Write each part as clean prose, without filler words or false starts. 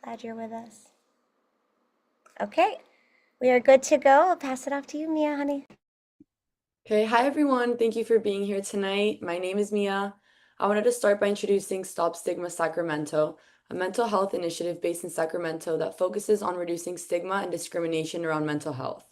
Glad you're with us. Okay, we are good to go. I'll pass it off to you, Mia, honey. Okay, hi everyone. Thank you for being here tonight. My name is Mia. I wanted to start by introducing Stop Stigma Sacramento, a mental health initiative based in Sacramento that focuses on reducing stigma and discrimination around mental health.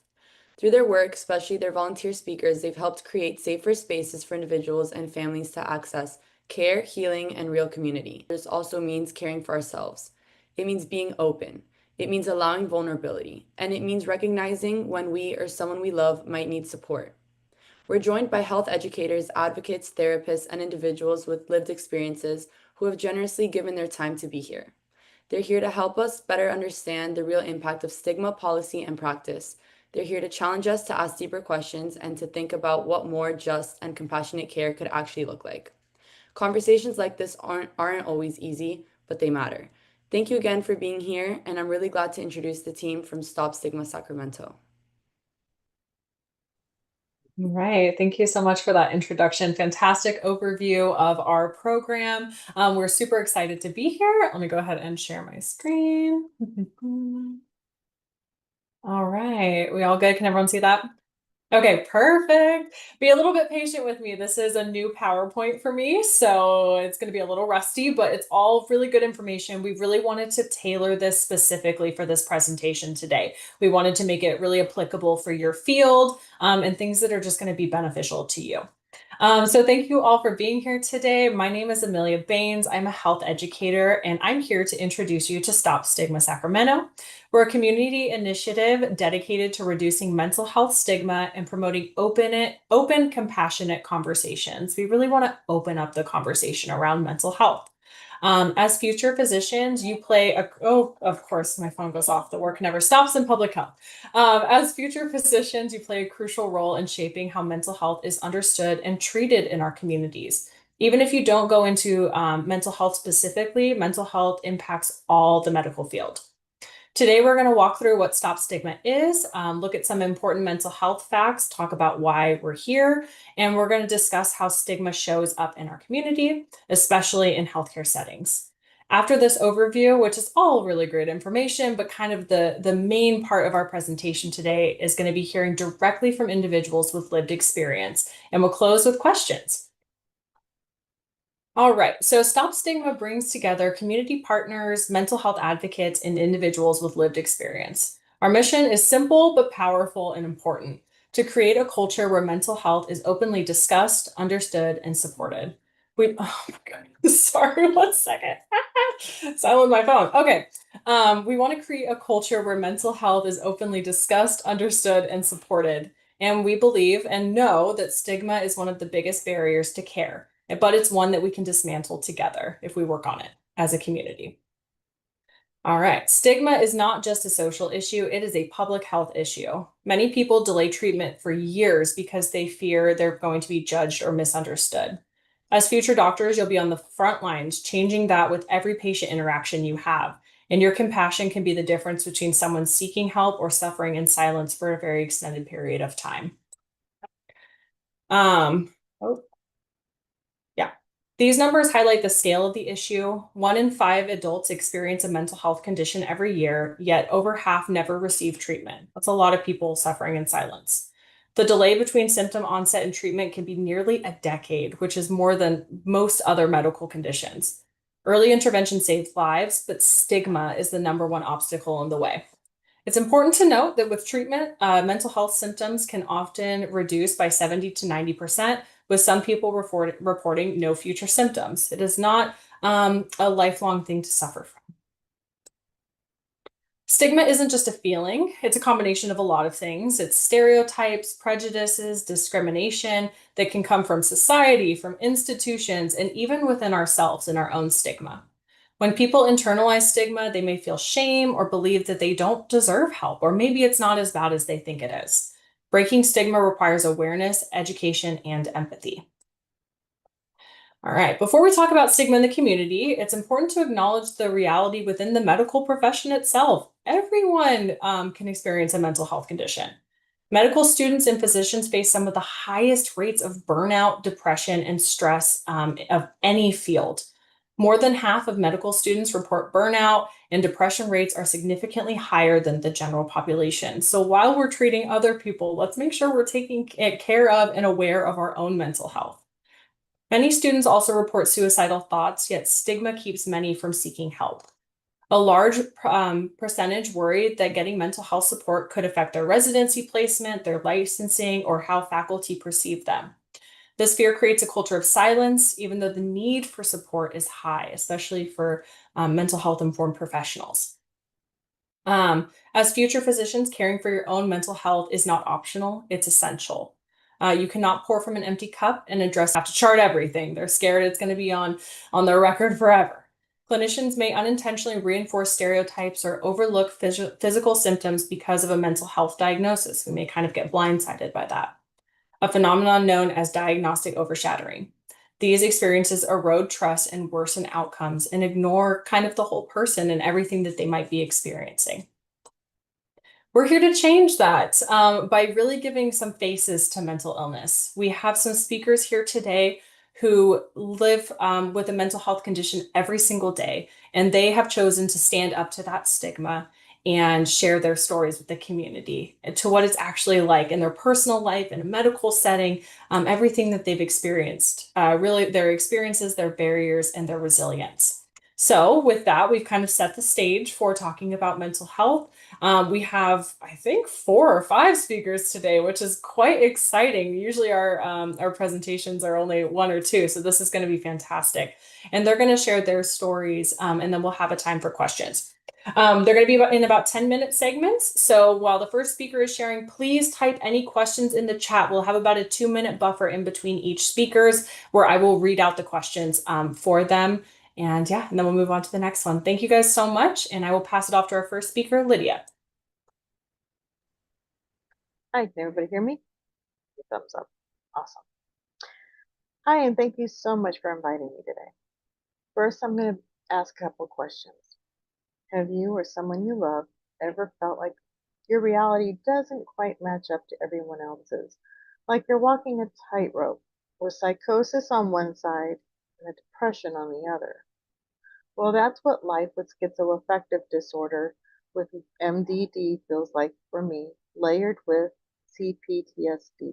Through their work, especially their volunteer speakers, they've helped create safer spaces for individuals and families to access care, healing, and real community. This also means caring for ourselves. It means being open. It means allowing vulnerability. And it means recognizing when we or someone we love might need support. We're joined by health educators, advocates, therapists, and individuals with lived experiences who have generously given their time to be here. They're here to help us better understand the real impact of stigma, policy, and practice. They're here to challenge us to ask deeper questions and to think about what more just and compassionate care could actually look like. Conversations like this aren't always easy, but they matter. Thank you again for being here, and I'm really glad to introduce the team from Stop Stigma Sacramento. Right. Thank you so much for that introduction. Fantastic overview of our program. We're super excited to be here. Let me go ahead and share my screen. All right. We all good? Can everyone see that? Okay, perfect. Be a little bit patient with me. This is a new PowerPoint for me, so it's going to be a little rusty, but it's all really good information. We really wanted to tailor this specifically for this presentation today. We wanted to make it really applicable for your field and things that are just going to be beneficial to you. So thank you all for being here today. My name is Amelia Baines. I'm a health educator, and I'm here to introduce you to Stop Stigma Sacramento. We're a community initiative dedicated to reducing mental health stigma and promoting open, compassionate conversations. We really want to open up the conversation around mental health. As future physicians, you play of course, my phone goes off. The work never stops in public health. As future physicians, you play a crucial role in shaping how mental health is understood and treated in our communities. Even if you don't go into mental health specifically, mental health impacts all the medical field. Today, we're going to walk through what Stop Stigma is, look at some important mental health facts, talk about why we're here, and we're going to discuss how stigma shows up in our community, especially in healthcare settings. After this overview, which is all really great information, but kind of the main part of our presentation today is going to be hearing directly from individuals with lived experience, and we'll close with questions. All right, so Stop Stigma brings together community partners, mental health advocates, and individuals with lived experience. Our mission is simple but powerful and important: to create a culture where mental health is openly discussed, understood, and supported. Oh my God, sorry, 1 second. Silent my phone. Okay. We want to create a culture where mental health is openly discussed, understood, and supported. And we believe and know that stigma is one of the biggest barriers to care, but it's one that we can dismantle together if we work on it as a community. All right, stigma is not just a social issue, it is a public health issue. Many people delay treatment for years because they fear they're going to be judged or misunderstood. As future doctors, you'll be on the front lines, changing that with every patient interaction you have. And your compassion can be the difference between someone seeking help or suffering in silence for a very extended period of time. Oh, yeah. These numbers highlight the scale of the issue. 1 in 5 adults experience a mental health condition every year, yet over half never receive treatment. That's a lot of people suffering in silence. The delay between symptom onset and treatment can be nearly a decade, which is more than most other medical conditions. Early intervention saves lives, but stigma is the #1 obstacle in the way. It's important to note that with treatment, mental health symptoms can often reduce by 70 to 90%, with some people reporting no future symptoms. It is not a lifelong thing to suffer from. Stigma isn't just a feeling, it's a combination of a lot of things. It's stereotypes, prejudices, discrimination that can come from society, from institutions, and even within ourselves and our own stigma. When people internalize stigma, they may feel shame or believe that they don't deserve help, or maybe it's not as bad as they think it is. Breaking stigma requires awareness, education, and empathy. All right, before we talk about stigma in the community, it's important to acknowledge the reality within the medical profession itself. Everyone can experience a mental health condition. Medical students and physicians face some of the highest rates of burnout, depression, and stress of any field. More than half of medical students report burnout, and depression rates are significantly higher than the general population. So while we're treating other people, let's make sure we're taking care of and aware of our own mental health. Many students also report suicidal thoughts, yet stigma keeps many from seeking help. A large percentage worried that getting mental health support could affect their residency placement, their licensing, or how faculty perceive them. This fear creates a culture of silence, even though the need for support is high, especially for mental health informed professionals. As future physicians, caring for your own mental health is not optional, it's essential. You cannot pour from an empty cup and have to chart everything. They're scared it's going to be on their record forever. Clinicians may unintentionally reinforce stereotypes or overlook physical symptoms because of a mental health diagnosis. We may kind of get blindsided by that, a phenomenon known as diagnostic overshadowing. These experiences erode trust and worsen outcomes and ignore kind of the whole person and everything that they might be experiencing. We're here to change that by really giving some faces to mental illness. We have some speakers here today who live with a mental health condition every single day, and they have chosen to stand up to that stigma and share their stories with the community and to what it's actually like in their personal life, in a medical setting, everything that they've experienced, really their experiences, their barriers, and their resilience. So with that, we've kind of set the stage for talking about mental health. We have, I think, 4 or 5 speakers today, which is quite exciting. Usually our presentations are only 1 or 2, so this is going to be fantastic. And they're going to share their stories, and then we'll have a time for questions. They're going to be in about 10-minute segments. So while the first speaker is sharing, please type any questions in the chat. We'll have about a 2-minute buffer in between each speakers where I will read out the questions for them. And yeah, and then we'll move on to the next one. Thank you guys so much. And I will pass it off to our first speaker, Lydia. Hi, can everybody hear me? Thumbs up. Awesome. Hi, and thank you so much for inviting me today. First, I'm going to ask a couple questions. Have you or someone you love ever felt like your reality doesn't quite match up to everyone else's? Like you're walking a tightrope with psychosis on one side and a depression on the other. Well, that's what life with schizoaffective disorder with MDD feels like for me, layered with CPTSD.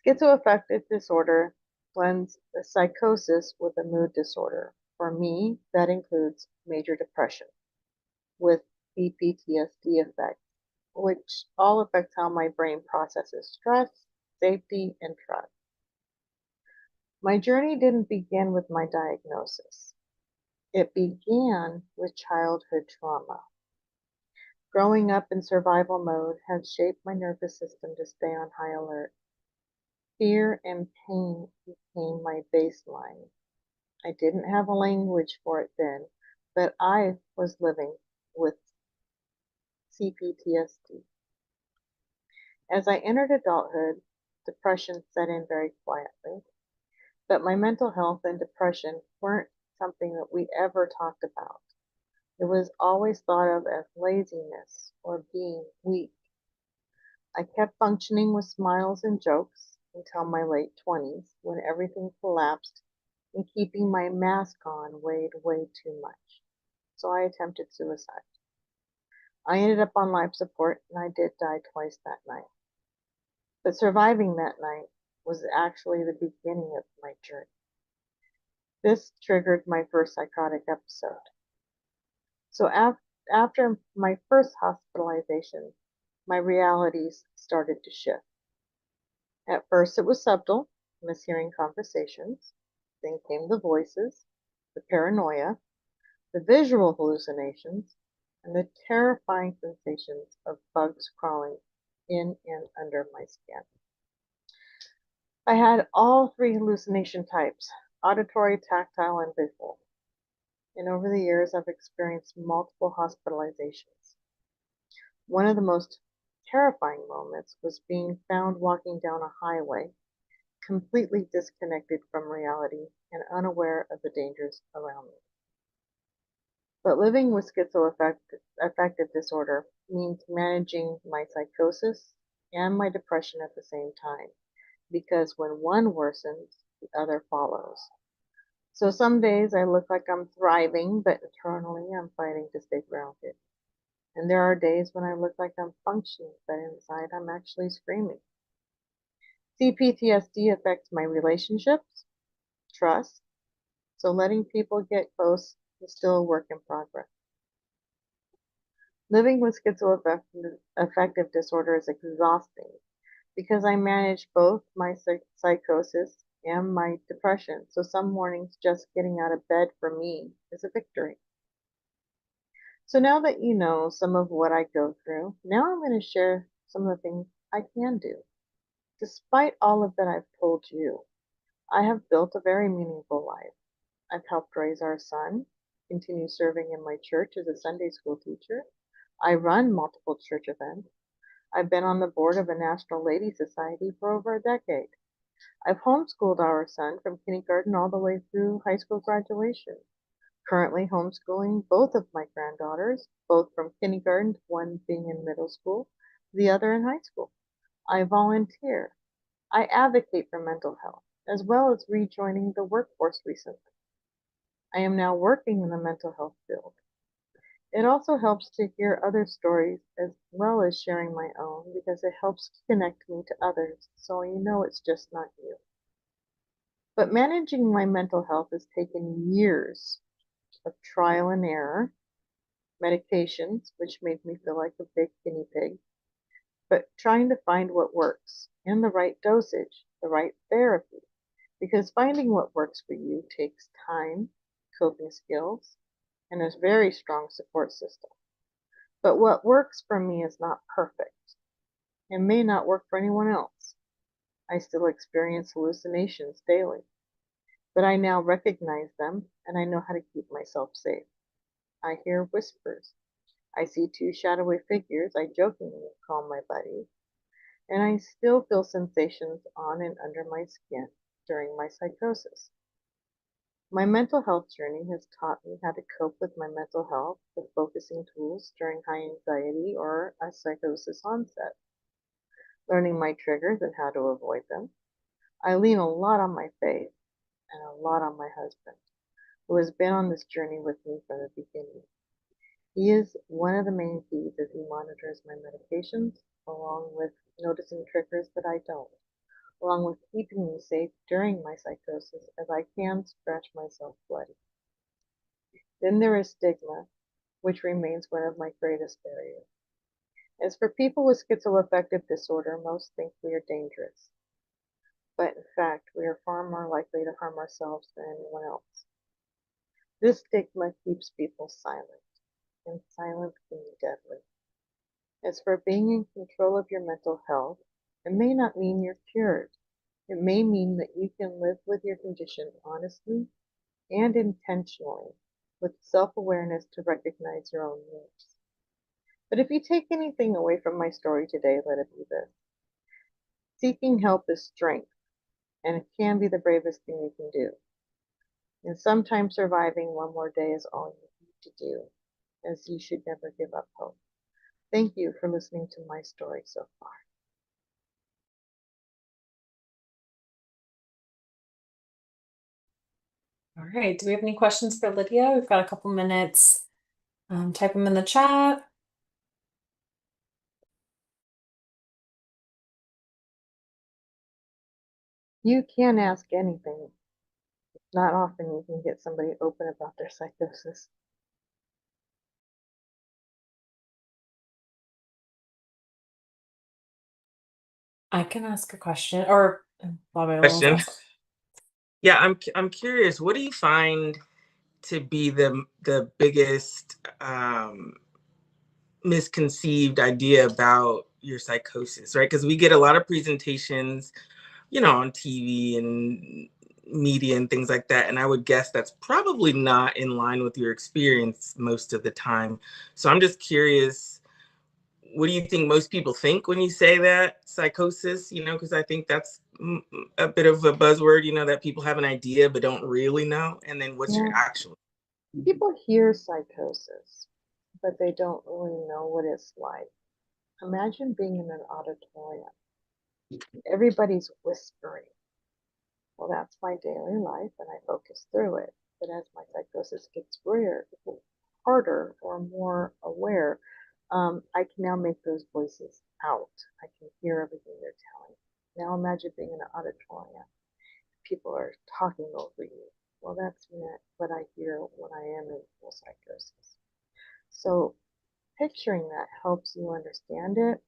Schizoaffective disorder blends a psychosis with a mood disorder. For me, that includes major depression with BPTSD effects, which all affects how my brain processes stress, safety, and trust. My journey didn't begin with my diagnosis. It began with childhood trauma. Growing up in survival mode had shaped my nervous system to stay on high alert. Fear and pain became my baseline. I didn't have a language for it then, but I was living with CPTSD. As I entered adulthood, depression set in very quietly, but my mental health and depression weren't something that we ever talked about. It was always thought of as laziness or being weak. I kept functioning with smiles and jokes until my late 20s when everything collapsed and keeping my mask on weighed way too much. So I attempted suicide. I ended up on life support and I did die twice that night. But surviving that night was actually the beginning of my journey. This triggered my first psychotic episode. So after my first hospitalization, my realities started to shift. At first it was subtle, mishearing conversations. Then came the voices, the paranoia, the visual hallucinations, and the terrifying sensations of bugs crawling in and under my skin. I had all 3 hallucination types, auditory, tactile, and visual. And over the years, I've experienced multiple hospitalizations. One of the most terrifying moments was being found walking down a highway, completely disconnected from reality and unaware of the dangers around me. But living with schizoaffective disorder means managing my psychosis and my depression at the same time, because when one worsens, the other follows. So some days I look like I'm thriving, but internally I'm fighting to stay grounded. And there are days when I look like I'm functioning, but inside I'm actually screaming. CPTSD affects my relationships, trust, so letting people get close is still a work in progress. Living with schizoaffective disorder is exhausting because I manage both my psychosis and my depression. So some mornings just getting out of bed for me is a victory. So now that you know some of what I go through, now I'm going to share some of the things I can do. Despite all of that I've told you, I have built a very meaningful life. I've helped raise our son, continue serving in my church as a Sunday school teacher. I run multiple church events. I've been on the board of a National Lady Society for over a decade. I've homeschooled our son from kindergarten all the way through high school graduation. Currently homeschooling both of my granddaughters, both from kindergarten, one being in middle school, the other in high school. I volunteer. I advocate for mental health, as well as rejoining the workforce recently. I am now working in the mental health field. It also helps to hear other stories as well as sharing my own because it helps connect me to others so you know it's just not you. But managing my mental health has taken years of trial and error, medications, which made me feel like a big guinea pig, but trying to find what works and the right dosage, the right therapy, because finding what works for you takes time, coping skills, and a very strong support system. But what works for me is not perfect and may not work for anyone else. I still experience hallucinations daily, but I now recognize them and I know how to keep myself safe. I hear whispers. I see two shadowy figures I jokingly call my buddies, and I still feel sensations on and under my skin during my psychosis. My mental health journey has taught me how to cope with my mental health with focusing tools during high anxiety or a psychosis onset, learning my triggers and how to avoid them. I lean a lot on my faith and a lot on my husband, who has been on this journey with me from the beginning. He is one of the main keys as he monitors my medications, along with noticing triggers that I don't, along with keeping me safe during my psychosis as I can scratch myself bloody. Then there is stigma, which remains one of my greatest barriers. As for people with schizoaffective disorder, most think we are dangerous, but in fact, we are far more likely to harm ourselves than anyone else. This stigma keeps people silent, and silence can be deadly. As for being in control of your mental health, it may not mean you're cured. It may mean that you can live with your condition honestly and intentionally, with self-awareness to recognize your own needs. But if you take anything away from my story today, let it be this. Seeking help is strength, and it can be the bravest thing you can do. And sometimes surviving one more day is all you need to do, as you should never give up hope. Thank you for listening to my story so far. All right. Do we have any questions for Lydia? We've got a couple minutes. Type them in the chat. You can ask anything. Not often you can get somebody open about their psychosis. I can ask a question, or Bobby will Question. ask. Yeah, I'm curious. What do you find to be the biggest misconceived idea about your psychosis, right? Because we get a lot of presentations, on TV and media and things like that, and I would guess that's probably not in line with your experience most of the time. So I'm just curious, what do you think most people think when you say that psychosis? Because I think that's a bit of a buzzword, that people have an idea but don't really know. And then what's your Yeah. actual? People hear psychosis, but they don't really know what it's like. Imagine being in an auditorium. Everybody's whispering. Well, that's my daily life and I focus through it. But as my psychosis gets harder or more aware, I can now make those voices out. I can hear everything they're telling. Now imagine being in an auditorium. People are talking over you. Well, that's what I hear when I am in full psychosis. So picturing that helps you understand it.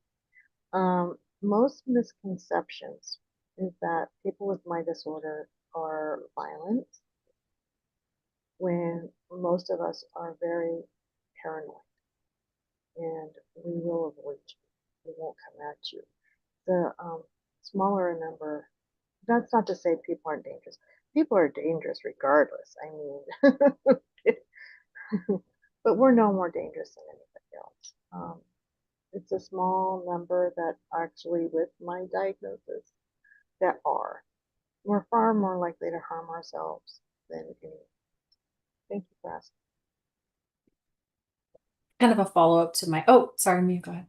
Most misconceptions is that people with my disorder are violent when most of us are very paranoid and we will avoid you. We won't come at you. The smaller number, that's not to say people aren't dangerous. People are dangerous regardless. I mean, but we're no more dangerous than anybody else. It's a small number that actually, with my diagnosis, that are. We're far more likely to harm ourselves than anyone. Thank you for asking. Kind of a follow-up to my, oh, sorry, Mia, go ahead.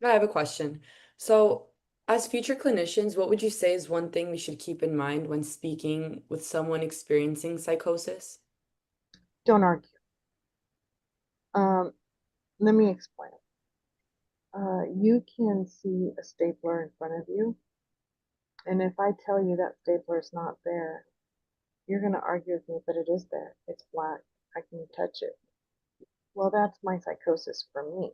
I have a question. So, as future clinicians, what would you say is one thing we should keep in mind when speaking with someone experiencing psychosis? Don't argue. Let me explain. You can see a stapler in front of you, and if I tell you that stapler is not there, you're going to argue with me, but it is there. It's black. I can touch it. Well, that's my psychosis for me.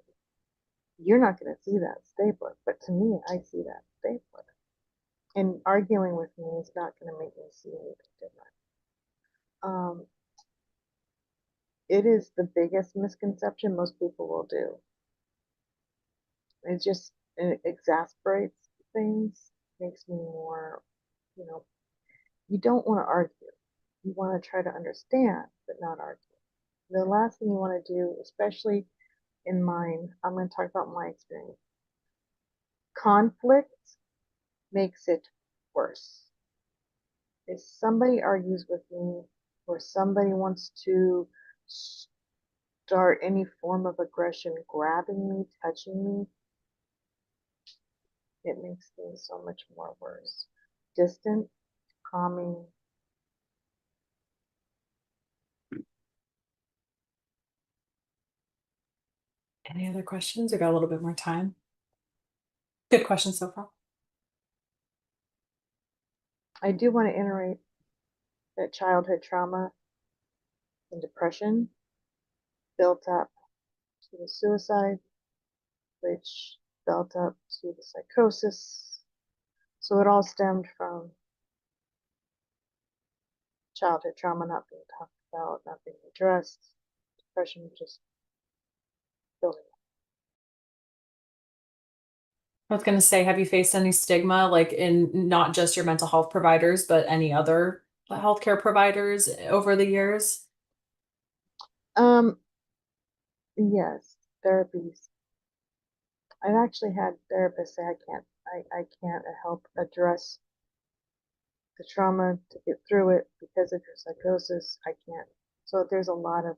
You're not going to see that stapler, but to me, I see that stapler. And arguing with me is not going to make me see anything different. It is the biggest misconception most people will do. It exasperates things, makes me more, you don't want to argue. You want to try to understand, but not argue. The last thing you want to do, especially in mine, I'm going to talk about my experience. Conflict makes it worse. If somebody argues with me or somebody wants to start any form of aggression, grabbing me, touching me, it makes things so much more worse. Distant, calming. Any other questions? We got a little bit more time. Good question so far. I do want to iterate that childhood trauma and depression built up to the suicide, which built up to the psychosis. So it all stemmed from childhood trauma not being talked about, not being addressed, depression just building up. I was going to say, have you faced any stigma, like in not just your mental health providers, but any other healthcare providers over the years? Yes, therapies. I've actually had therapists say I can't help address the trauma to get through it because of your psychosis. I can't. So there's a lot of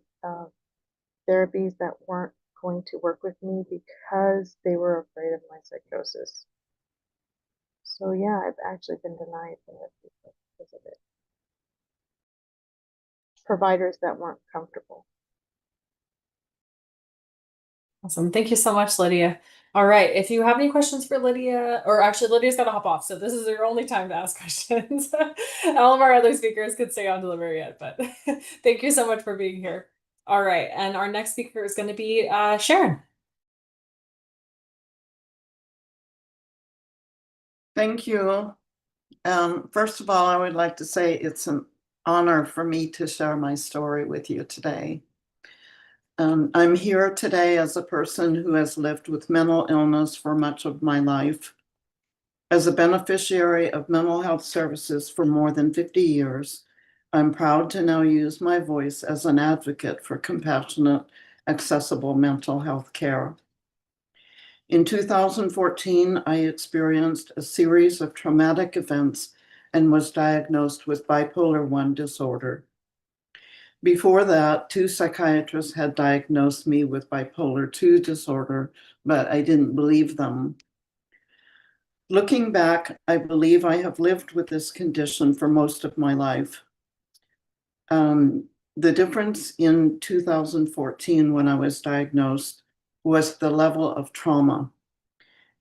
therapies that weren't going to work with me because they were afraid of my psychosis. So yeah, I've actually been denied therapy because of it. Providers that weren't comfortable. Awesome. Thank you so much, Lydia. All right. If you have any questions for Lydia, or actually Lydia's got to hop off, so this is your only time to ask questions. All of our other speakers could stay on delivery yet, but thank you so much for being here. All right. And our next speaker is going to be Sharon. Thank you. First of all, I would like to say it's an honor for me to share my story with you today. I'm here today as a person who has lived with mental illness for much of my life. As a beneficiary of mental health services for more than 50 years, I'm proud to now use my voice as an advocate for compassionate, accessible mental health care. In 2014, I experienced a series of traumatic events and was diagnosed with bipolar I disorder. Before that, 2 psychiatrists had diagnosed me with bipolar II disorder, but I didn't believe them. Looking back, I believe I have lived with this condition for most of my life. The difference in 2014 when I was diagnosed was the level of trauma.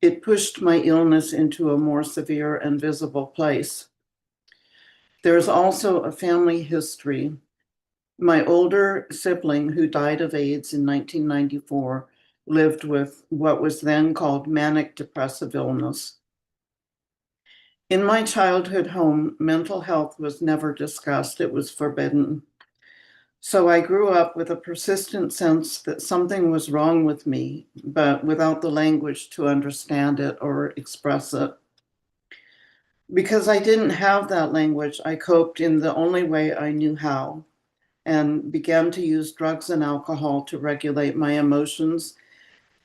It pushed my illness into a more severe and visible place. There is also a family history. My older sibling, who died of AIDS in 1994, lived with what was then called manic depressive illness. In my childhood home, mental health was never discussed. It was forbidden. So I grew up with a persistent sense that something was wrong with me, but without the language to understand it or express it. Because I didn't have that language, I coped in the only way I knew how, and began to use drugs and alcohol to regulate my emotions,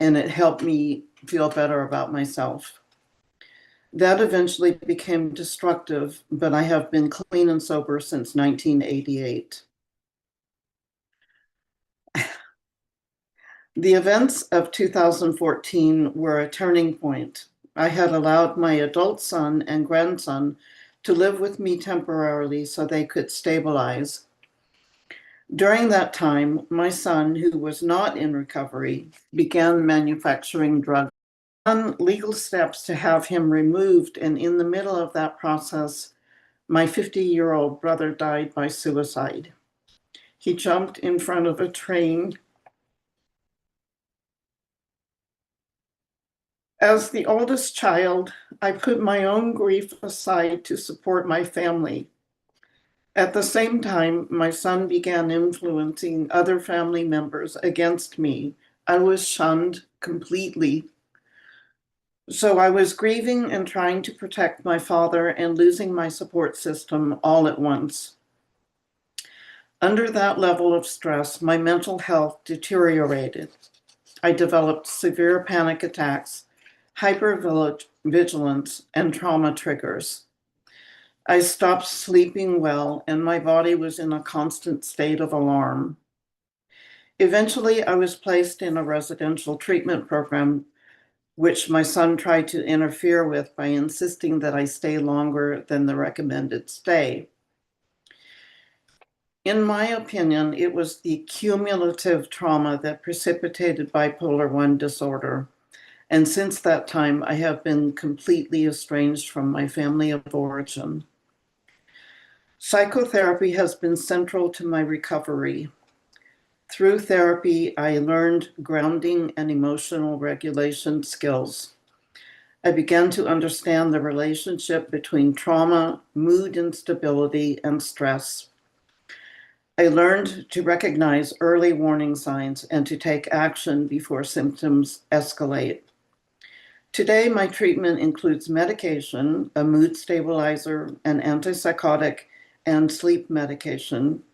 and it helped me feel better about myself. That eventually became destructive, but I have been clean and sober since 1988. The events of 2014 were a turning point. I had allowed my adult son and grandson to live with me temporarily so they could stabilize. During that time, my son, who was not in recovery, began manufacturing drugs. On legal steps to have him removed, and in the middle of that process, my 50-year-old brother died by suicide. He jumped in front of a train. As the oldest child, I put my own grief aside to support my family. At the same time, my son began influencing other family members against me. I was shunned completely. So I was grieving and trying to protect my father and losing my support system all at once. Under that level of stress, my mental health deteriorated. I developed severe panic attacks, hypervigilance, and trauma triggers. I stopped sleeping well, and my body was in a constant state of alarm. Eventually, I was placed in a residential treatment program, which my son tried to interfere with by insisting that I stay longer than the recommended stay. In my opinion, it was the cumulative trauma that precipitated bipolar I disorder. And since that time, I have been completely estranged from my family of origin. Psychotherapy has been central to my recovery. Through therapy, I learned grounding and emotional regulation skills. I began to understand the relationship between trauma, mood instability, and stress. I learned to recognize early warning signs and to take action before symptoms escalate. Today, my treatment includes medication, a mood stabilizer, an antipsychotic, and sleep medication,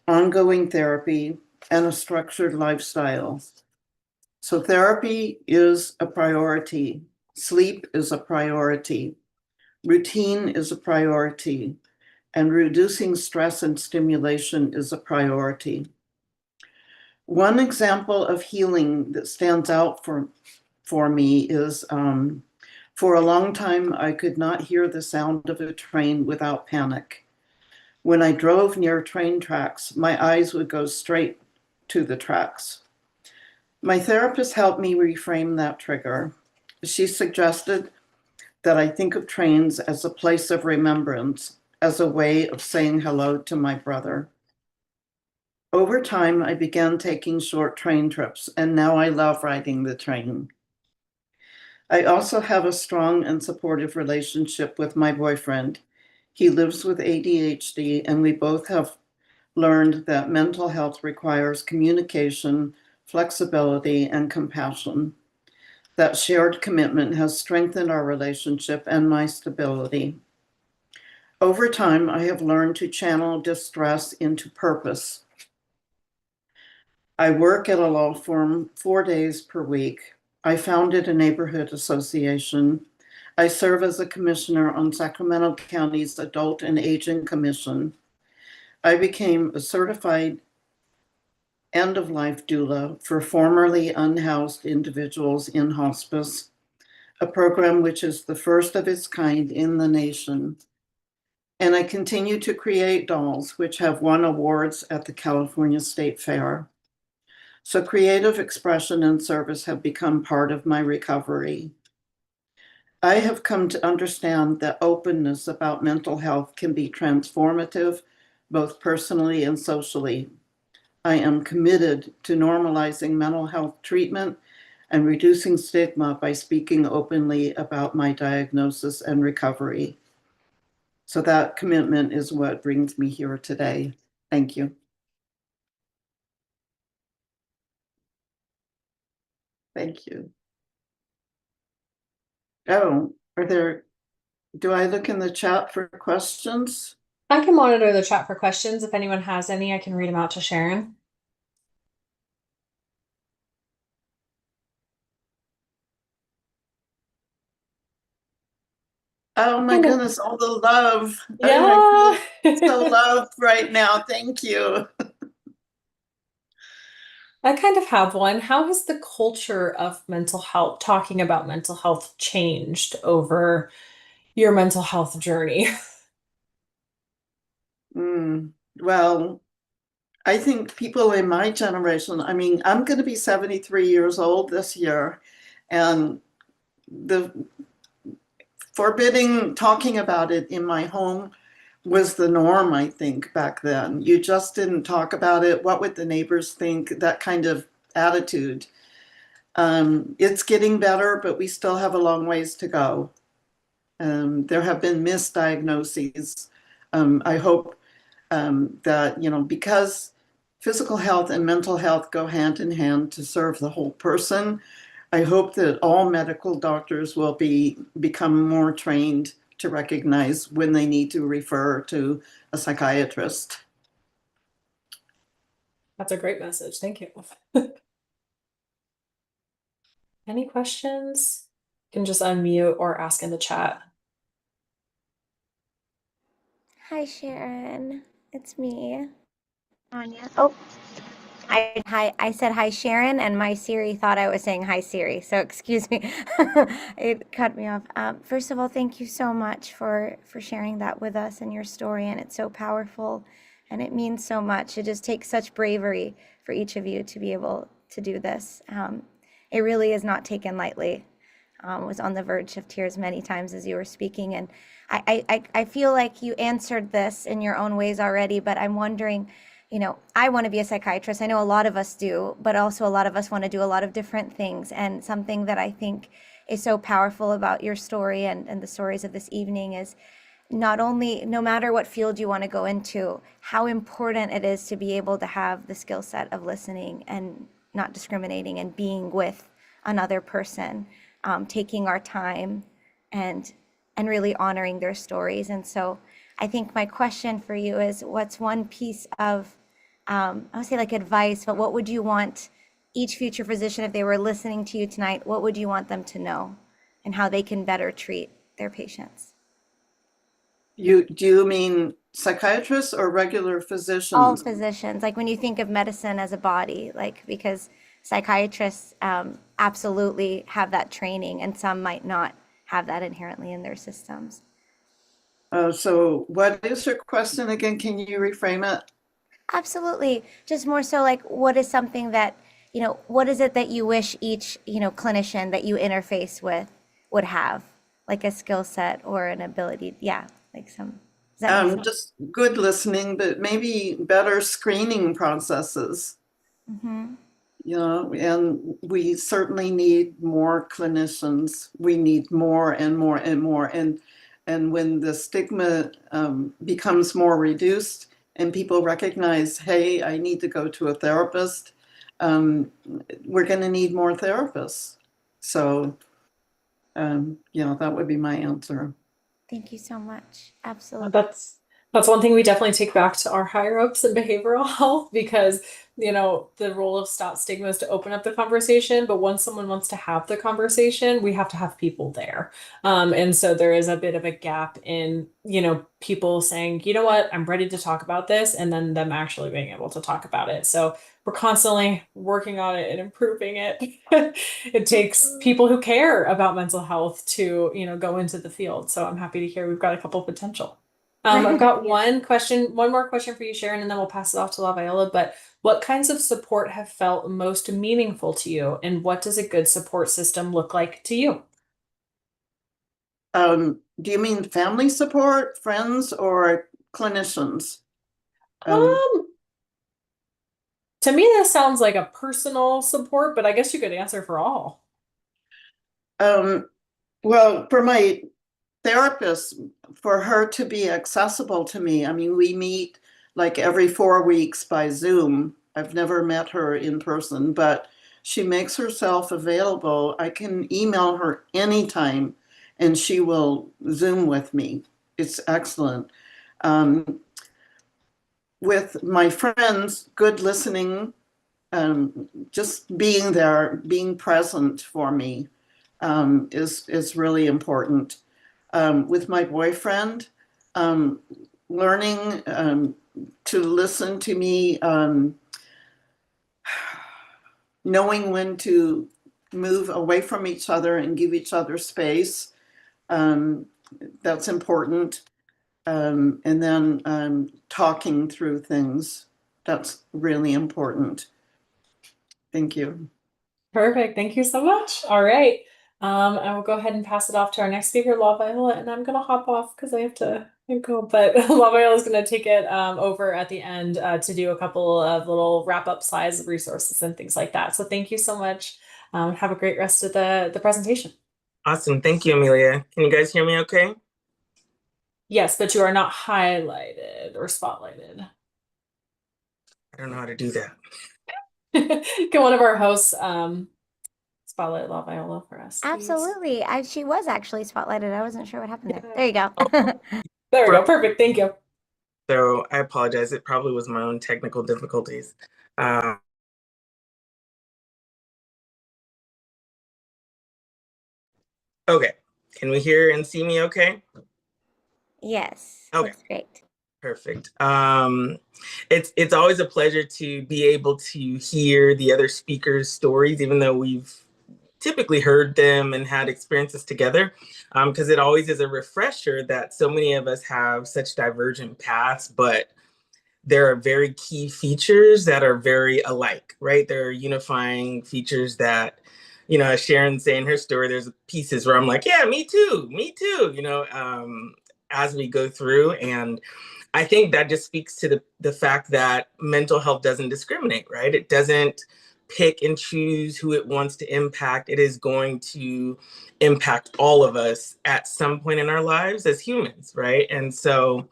ongoing therapy, and a structured lifestyle. So therapy is a priority. Sleep is a priority. Routine is a priority. And reducing stress and stimulation is a priority. One example of healing that stands out for me is for a long time, I could not hear the sound of a train without panic. When I drove near train tracks, my eyes would go straight to the tracks. My therapist helped me reframe that trigger. She suggested that I think of trains as a place of remembrance, as a way of saying hello to my brother. Over time, I began taking short train trips, and now I love riding the train. I also have a strong and supportive relationship with my boyfriend. He lives with ADHD, and we both have learned that mental health requires communication, flexibility, and compassion. That shared commitment has strengthened our relationship and my stability. Over time, I have learned to channel distress into purpose. I work at a law firm 4 days per week. I founded a neighborhood association. I serve as a commissioner on Sacramento County's Adult and Aging Commission. I became a certified end-of-life doula for formerly unhoused individuals in hospice. a program which is the first of its kind in the nation. And I continue to create dolls which have won awards at the California State Fair. So creative expression and service have become part of my recovery. I have come to understand that openness about mental health can be transformative, both personally and socially. I am committed to normalizing mental health treatment and reducing stigma by speaking openly about my diagnosis and recovery. So that commitment is what brings me here today. Thank you. Thank you. Oh, do I look in the chat for questions? I can monitor the chat for questions. If anyone has any, I can read them out to Sharon. Oh my Kind of- goodness, all the love. Yeah. Oh, I feel so loved right now. Thank you. I kind of have one. How has the culture of mental health, talking about mental health, changed over your mental health journey? Well, I think people in my generation, I mean, I'm going to be 73 years old this year, and the forbidding talking about it in my home was the norm, I think, back then. You just didn't talk about it. What would the neighbors think? That kind of attitude. It's getting better, but we still have a long ways to go. There have been misdiagnoses. I hope that, because physical health and mental health go hand in hand to serve the whole person, I hope that all medical doctors will become more trained to recognize when they need to refer to a psychiatrist. That's a great message. Thank you. Any questions? You can just unmute or ask in the chat. Hi, Sharon. It's me, Anya. Oh, I said hi, Sharon, and my Siri thought I was saying hi, Siri. So excuse me, it cut me off. First of all, thank you so much for sharing that with us and your story, and it's so powerful, and it means so much. It just takes such bravery for each of you to be able to do this. It really is not taken lightly. Was on the verge of tears many times as you were speaking, and I feel like you answered this in your own ways already, but I'm wondering, I want to be a psychiatrist. I know a lot of us do, but also a lot of us want to do a lot of different things. And something that I think is so powerful about your story and the stories of this evening is not only, no matter what field you want to go into, how important it is to be able to have the skill set of listening and not discriminating and being with another person, taking our time and really honoring their stories. And so I think my question for you is, what's one piece of, I would say like advice, but what would you want each future physician, if they were listening to you tonight, what would you want them to know and how they can better treat their patients? Do you mean psychiatrists or regular physicians? All physicians, like when you think of medicine as a body, like, because psychiatrists absolutely have that training and some might not have that inherently in their systems. So what is your question again? Can you reframe it? Absolutely. Just more so like, what is something that, what is it that you wish each, clinician that you interface with would have, like a skill set or an ability? Yeah, like some. Does that make sense? Just good listening, but maybe better screening processes. Mm-hmm. And we certainly need more clinicians. We need more and more and more. And when the stigma becomes more reduced and people recognize, hey, I need to go to a therapist, we're going to need more therapists. So, that would be my answer. Thank you so much. Absolutely. That's one thing we definitely take back to our higher ups in behavioral health because, the role of Stop Stigma is to open up the conversation. But once someone wants to have the conversation, we have to have people there. And so there is a bit of a gap in, people saying, you know what, I'm ready to talk about this, and then them actually being able to talk about it. So we're constantly working on it and improving it. It takes people who care about mental health to, go into the field. So I'm happy to hear we've got a couple potential. I've got one more question for you, Sharon, and then we'll pass it off to La Viola. But what kinds of support have felt most meaningful to you, and what does a good support system look like to you? Do you mean family support, friends, or clinicians? To me, this sounds like a personal support, but I guess you could answer for all. Well, for my therapist, for her to be accessible to me, I mean, we meet like every 4 weeks by Zoom. I've never met her in person, but she makes herself available. I can email her anytime and she will Zoom with me. It's excellent. With my friends, good listening, just being there, being present for me is really important. With my boyfriend, learning to listen to me, knowing when to move away from each other and give each other space. That's important. And then talking through things. That's really important. Thank you. Perfect. Thank you so much. All right. I will go ahead and pass it off to our next speaker, La Viola, and I'm gonna hop off because I have to go. But La Viola is gonna take it over at the end to do a couple of little wrap-up slides, resources, and things like that. So thank you so much. Have a great rest of the presentation. Awesome. Thank you, Amelia. Can you guys hear me okay? Yes, but you are not highlighted or spotlighted. I don't know how to do that. Can one of our hosts spotlight La Viola for us, please? Absolutely. She was actually spotlighted. I wasn't sure what happened there. There you go. There we go. Perfect. Thank you. So I apologize. It probably was my own technical difficulties. Okay. Can we hear and see me okay? Yes. Okay. Looks great. Perfect. It's always a pleasure to be able to hear the other speakers' stories, even though we've typically heard them and had experiences together, because it always is a refresher that so many of us have such divergent paths, but there are very key features that are very alike, right? There are unifying features that, as Sharon's saying her story, there's pieces where I'm like, yeah, me too, as we go through. And I think that just speaks to the fact that mental health doesn't discriminate, right? It doesn't pick and choose who it wants to impact. It is going to impact all of us at some point in our lives as humans, right? And so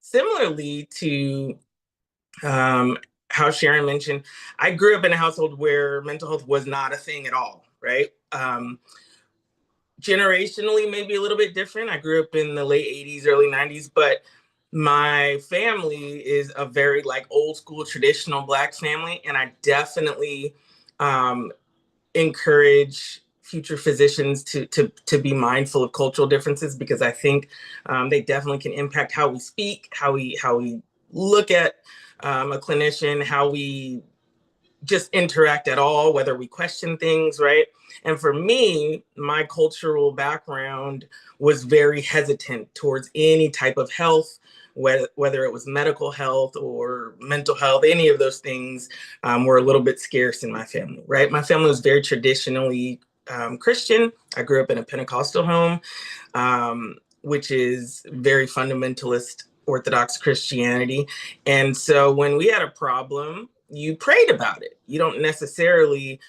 similarly to how Sharon mentioned, I grew up in a household where mental health was not a thing at all, right? Generationally, maybe a little bit different. I grew up in the late 80s, early 90s, but my family is a very old school traditional Black family. And I definitely encourage future physicians to be mindful of cultural differences, because I think they definitely can impact how we speak, how we look at a clinician, how we just interact at all, whether we question things, right? And for me, my cultural background was very hesitant towards any type of health, whether it was medical health or mental health. Any of those things were a little bit scarce in my family, right? My family was very traditionally Christian. I grew up in a Pentecostal home, which is very fundamentalist Orthodox Christianity. And so when we had a problem, you prayed about it. You don't necessarily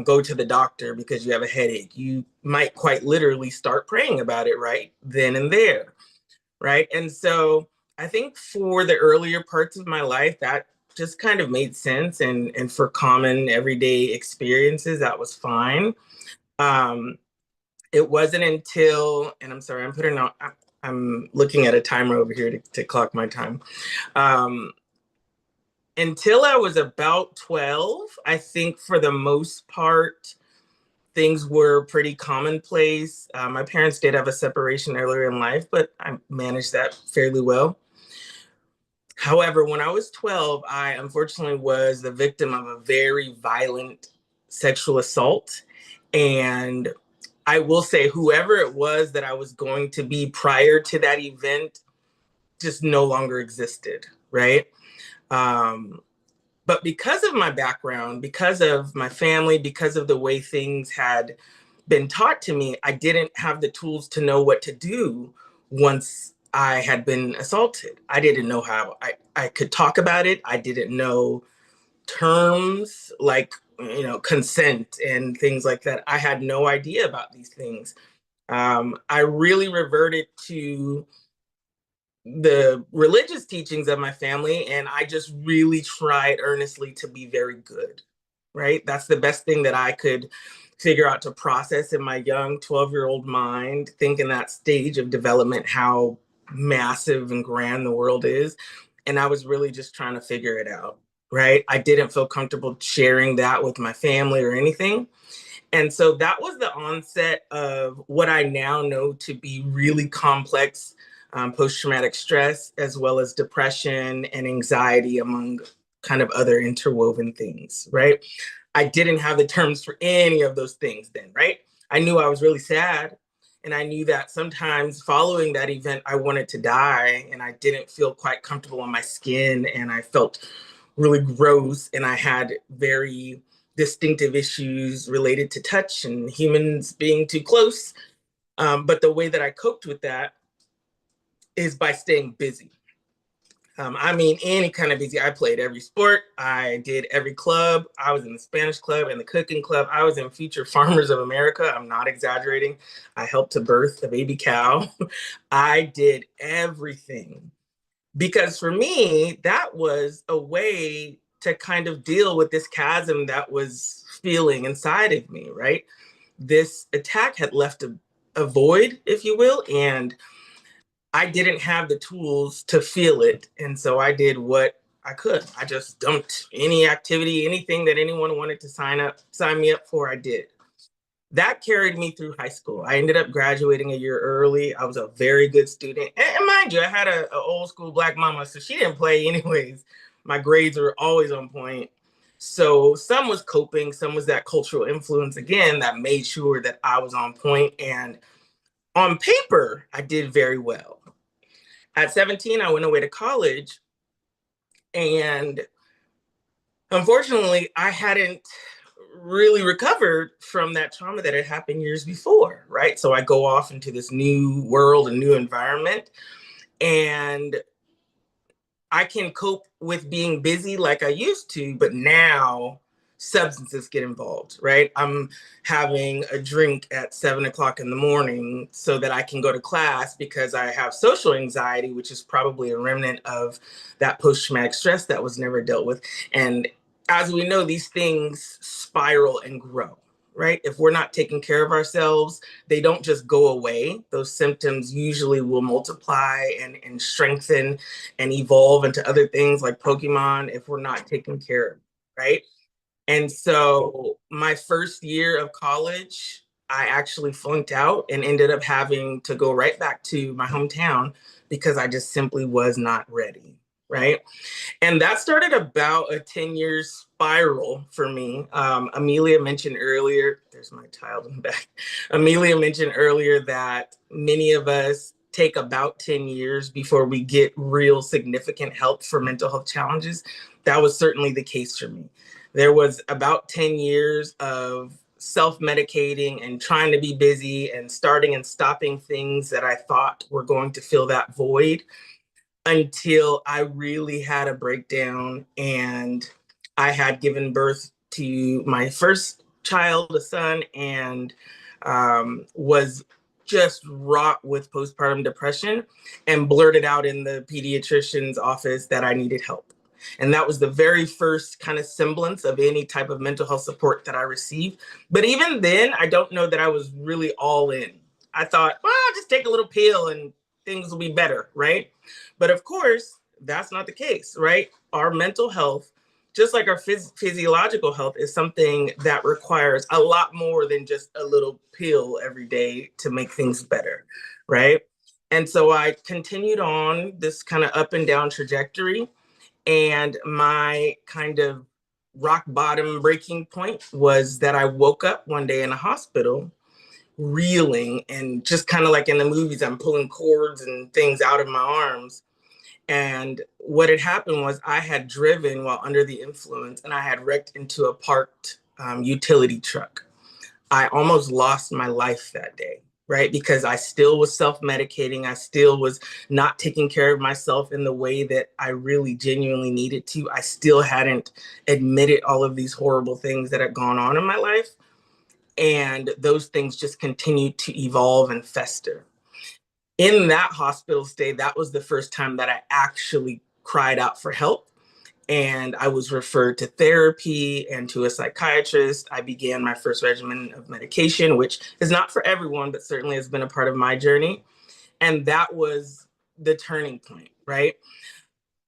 go to the doctor because you have a headache. You might quite literally start praying about it right then and there, right? And so I think for the earlier parts of my life, that just kind of made sense. And for common everyday experiences, that was fine. It wasn't until, and I'm sorry, I'm putting I'm looking at a timer over here to clock my time. Until I was about 12, I think for the most part, things were pretty commonplace. My parents did have a separation earlier in life, but I managed that fairly well. However, when I was 12, I unfortunately was the victim of a very violent sexual assault. And I will say, whoever it was that I was going to be prior to that event just no longer existed, right? But because of my background, because of my family, because of the way things had been taught to me, I didn't have the tools to know what to do once I had been assaulted. I didn't know how I could talk about it. I didn't know terms like, consent and things like that. I had no idea about these things. I really reverted to the religious teachings of my family, and I just really tried earnestly to be very good, right? That's the best thing that I could figure out to process in my young 12-year-old mind, think in that stage of development how massive and grand the world is. And I was really just trying to figure it out, right? I didn't feel comfortable sharing that with my family or anything. And so that was the onset of what I now know to be really complex post-traumatic stress, as well as depression and anxiety, among kind of other interwoven things, right? I didn't have the terms for any of those things then, right? I knew I was really sad. And I knew that sometimes following that event, I wanted to die and I didn't feel quite comfortable in my skin and I felt really gross and I had very distinctive issues related to touch and humans being too close. But the way that I coped with that is by staying busy. I mean, any kind of busy. I played every sport. I did every club. I was in the Spanish club and the cooking club. I was in Future Farmers of America. I'm not exaggerating. I helped to birth a baby cow. I did everything because for me, that was a way to kind of deal with this chasm that was feeling inside of me, right? This attack had left a void, if you will, and I didn't have the tools to feel it. And so I did what I could. I just dumped any activity, anything that anyone wanted to sign me up for, I did. That carried me through high school. I ended up graduating a year early. I was a very good student. And mind you, I had an old school Black mama, so she didn't play anyways. My grades were always on point. So some was coping, some was that cultural influence, again, that made sure that I was on point. And on paper, I did very well. At 17, I went away to college. And unfortunately, I hadn't really recovered from that trauma that had happened years before, right? So I go off into this new world, a new environment, and I can cope with being busy like I used to, but now substances get involved, right? I'm having a drink at 7 o'clock in the morning so that I can go to class because I have social anxiety, which is probably a remnant of that post-traumatic stress that was never dealt with. And as we know, these things spiral and grow, right? If we're not taking care of ourselves, they don't just go away. Those symptoms usually will multiply and strengthen and evolve into other things like Pokemon if we're not taking care of, right? And so my first year of college, I actually flunked out and ended up having to go right back to my hometown because I just simply was not ready, right? And that started about a 10-year spiral for me. Amelia mentioned earlier, there's my child in the back. Amelia mentioned earlier that many of us take about 10 years before we get real significant help for mental health challenges. That was certainly the case for me. There was about 10 years of self-medicating and trying to be busy and starting and stopping things that I thought were going to fill that void until I really had a breakdown and I had given birth to my first child, a son, and was just wrought with postpartum depression and blurted out in the pediatrician's office that I needed help. And that was the very first kind of semblance of any type of mental health support that I received. But even then, I don't know that I was really all in. I thought, well, I'll just take a little pill and things will be better, right? But of course, that's not the case, right? Our mental health, just like our physiological health, is something that requires a lot more than just a little pill every day to make things better, right? And so I continued on this kind of up and down trajectory. And my kind of rock bottom breaking point was that I woke up one day in a hospital reeling and just kind of like in the movies, I'm pulling cords and things out of my arms. And what had happened was I had driven while under the influence and I had wrecked into a parked utility truck. I almost lost my life that day, right? Because I still was self-medicating. I still was not taking care of myself in the way that I really genuinely needed to. I still hadn't admitted all of these horrible things that had gone on in my life. And those things just continued to evolve and fester. In that hospital stay, that was the first time that I actually cried out for help. And I was referred to therapy and to a psychiatrist. I began my first regimen of medication, which is not for everyone, but certainly has been a part of my journey. And that was the turning point, right?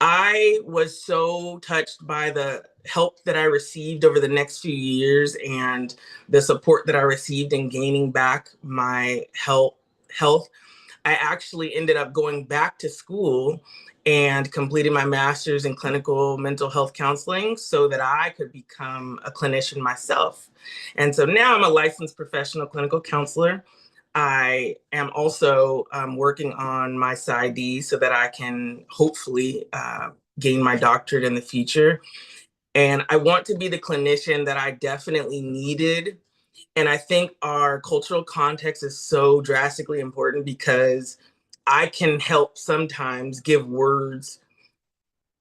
I was so touched by the help that I received over the next few years and the support that I received in gaining back my health. I actually ended up going back to school and completing my master's in clinical mental health counseling so that I could become a clinician myself. And so now I'm a licensed professional clinical counselor. I am also working on my PsyD so that I can hopefully gain my doctorate in the future. And I want to be the clinician that I definitely needed. And I think our cultural context is so drastically important because I can help sometimes give words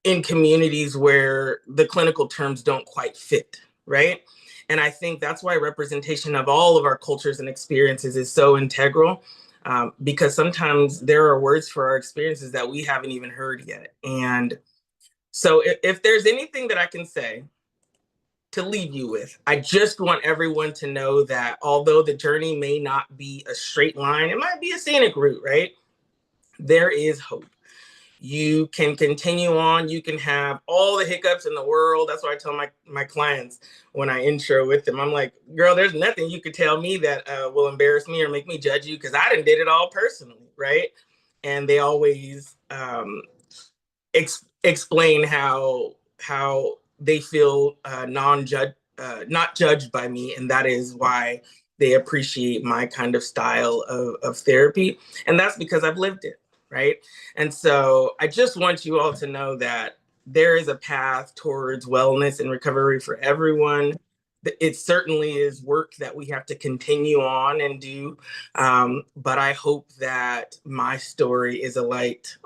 in communities where the clinical terms don't quite fit, right? And I think that's why representation of all of our cultures and experiences is so integral, because sometimes there are words for our experiences that we haven't even heard yet. And so if there's anything that I can say to leave you with, I just want everyone to know that although the journey may not be a straight line, it might be a scenic route, right? There is hope. You can continue on. You can have all the hiccups in the world. That's what I tell my clients when I intro with them. I'm like, girl, there's nothing you could tell me that will embarrass me or make me judge you because I didn't did it all personally, right? And they always explain how they feel not judged by me, and that is why they appreciate my kind of style of therapy, and that's because I've lived it, right? And so I just want you all to know that there is a path towards wellness and recovery for everyone. It certainly is work that we have to continue on and do, but I hope that my story is a light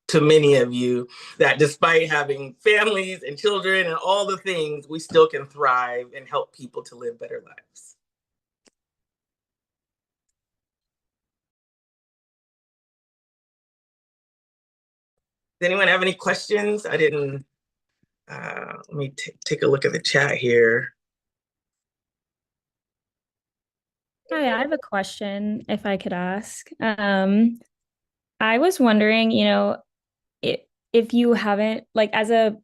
to many of you, that despite having families and children and all the things, we still can thrive and help people to live better lives. Does anyone have any questions? I didn't, let me take a look at the chat here. Hi, I have a question if I could ask. I was wondering, if you haven't, like as a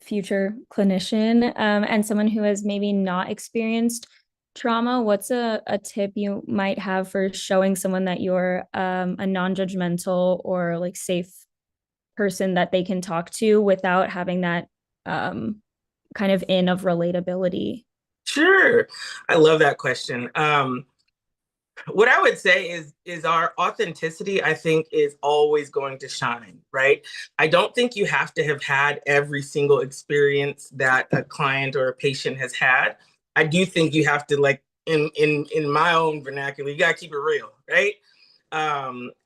future clinician and someone who has maybe not experienced trauma, what's a tip you might have for showing someone that you're a non-judgmental or like safe person that they can talk to without having that kind of in of relatability? Sure. I love that question. What I would say is our authenticity, I think, is always going to shine, right? I don't think you have to have had every single experience that a client or a patient has had. I do think you have to, like, in my own vernacular, you gotta keep it real, right?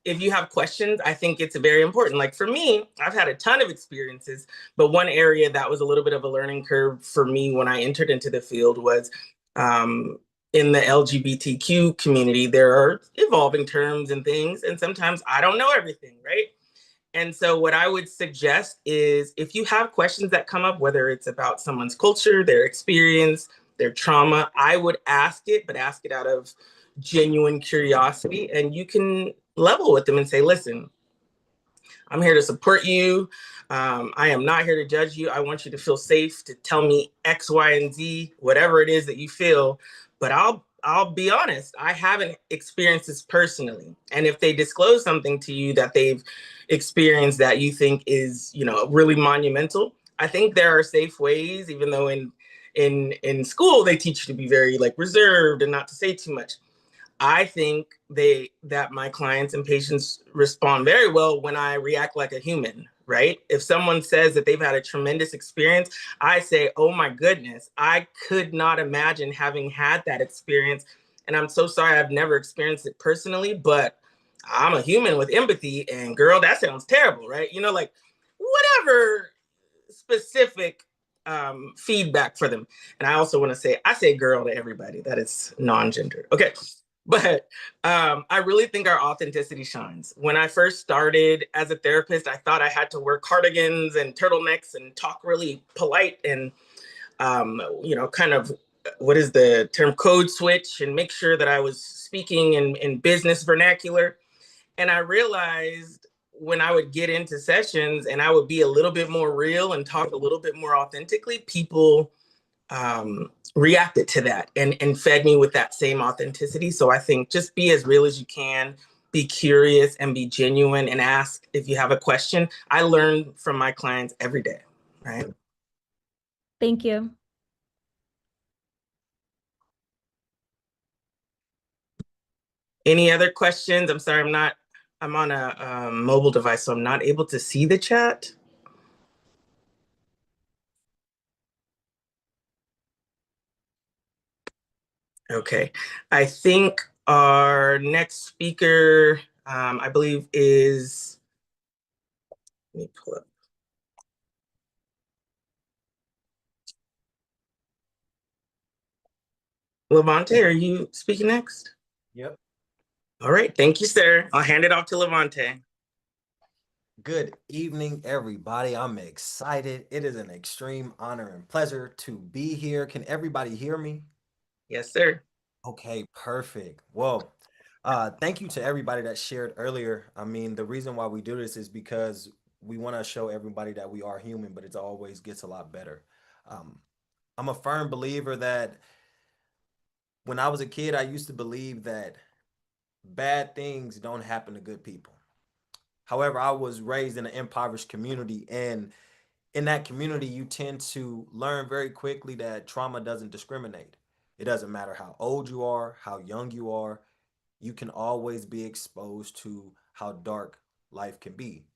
If you have questions, I think it's very important. Like for me, I've had a ton of experiences, but one area that was a little bit of a learning curve for me when I entered into the field was in the LGBTQ community, there are evolving terms and things, and sometimes I don't know everything, right? And so what I would suggest is if you have questions that come up, whether it's about someone's culture, their experience, their trauma, I would ask it, but ask it out of genuine curiosity, and you can level with them and say, listen, I'm here to support you. I am not here to judge you. I want you to feel safe to tell me X, Y, and Z, whatever it is that you feel. But I'll be honest, I haven't experienced this personally. And if they disclose something to you that they've experienced that you think is, really monumental, I think there are safe ways, even though in school they teach you to be very like reserved and not to say too much. I think that my clients and patients respond very well when I react like a human, right? If someone says that they've had a tremendous experience, I say, oh my goodness, I could not imagine having had that experience. And I'm so sorry I've never experienced it personally, but I'm a human with empathy, and girl, that sounds terrible, right? Like whatever specific feedback for them. And I also want to say, I say girl to everybody that is non-gendered. Okay. But I really think our authenticity shines. When I first started as a therapist, I thought I had to wear cardigans and turtlenecks and talk really polite and, kind of, what is the term, code switch, and make sure that I was speaking in business vernacular. And I realized when I would get into sessions and I would be a little bit more real and talk a little bit more authentically, people reacted to that and fed me with that same authenticity. So I think just be as real as you can, be curious and be genuine, and ask if you have a question. I learn from my clients every day, right? Thank you. Any other questions? I'm sorry, I'm on a mobile device, so I'm not able to see the chat. Okay, I think our next speaker, I believe is, let me pull up. Levante, are you speaking next? Yep. All right, thank you, sir. I'll hand it off to Levante. Good evening, everybody. I'm excited. It is an extreme honor and pleasure to be here. Can everybody hear me? Yes, sir. Okay, perfect. Well, thank you to everybody that shared earlier. I mean, the reason why we do this is because we want to show everybody that we are human, but it always gets a lot better. I'm a firm believer that when I was a kid, I used to believe that bad things don't happen to good people. However, I was raised in an impoverished community, and in that community, you tend to learn very quickly that trauma doesn't discriminate. It doesn't matter how old you are, how young you are, you can always be exposed to how dark life can be.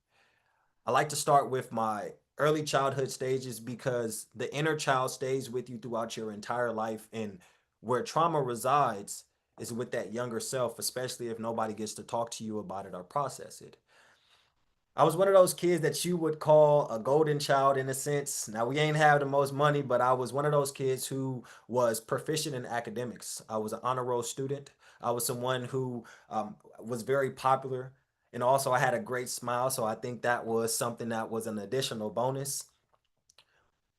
I like to start with my early childhood stages because the inner child stays with you throughout your entire life. And where trauma resides is with that younger self, especially if nobody gets to talk to you about it or process it. I was one of those kids that you would call a golden child in a sense. Now, we ain't have the most money, but I was one of those kids who was proficient in academics. I was an honor roll student. I was someone who was very popular. And also, I had a great smile. So I think that was something that was an additional bonus.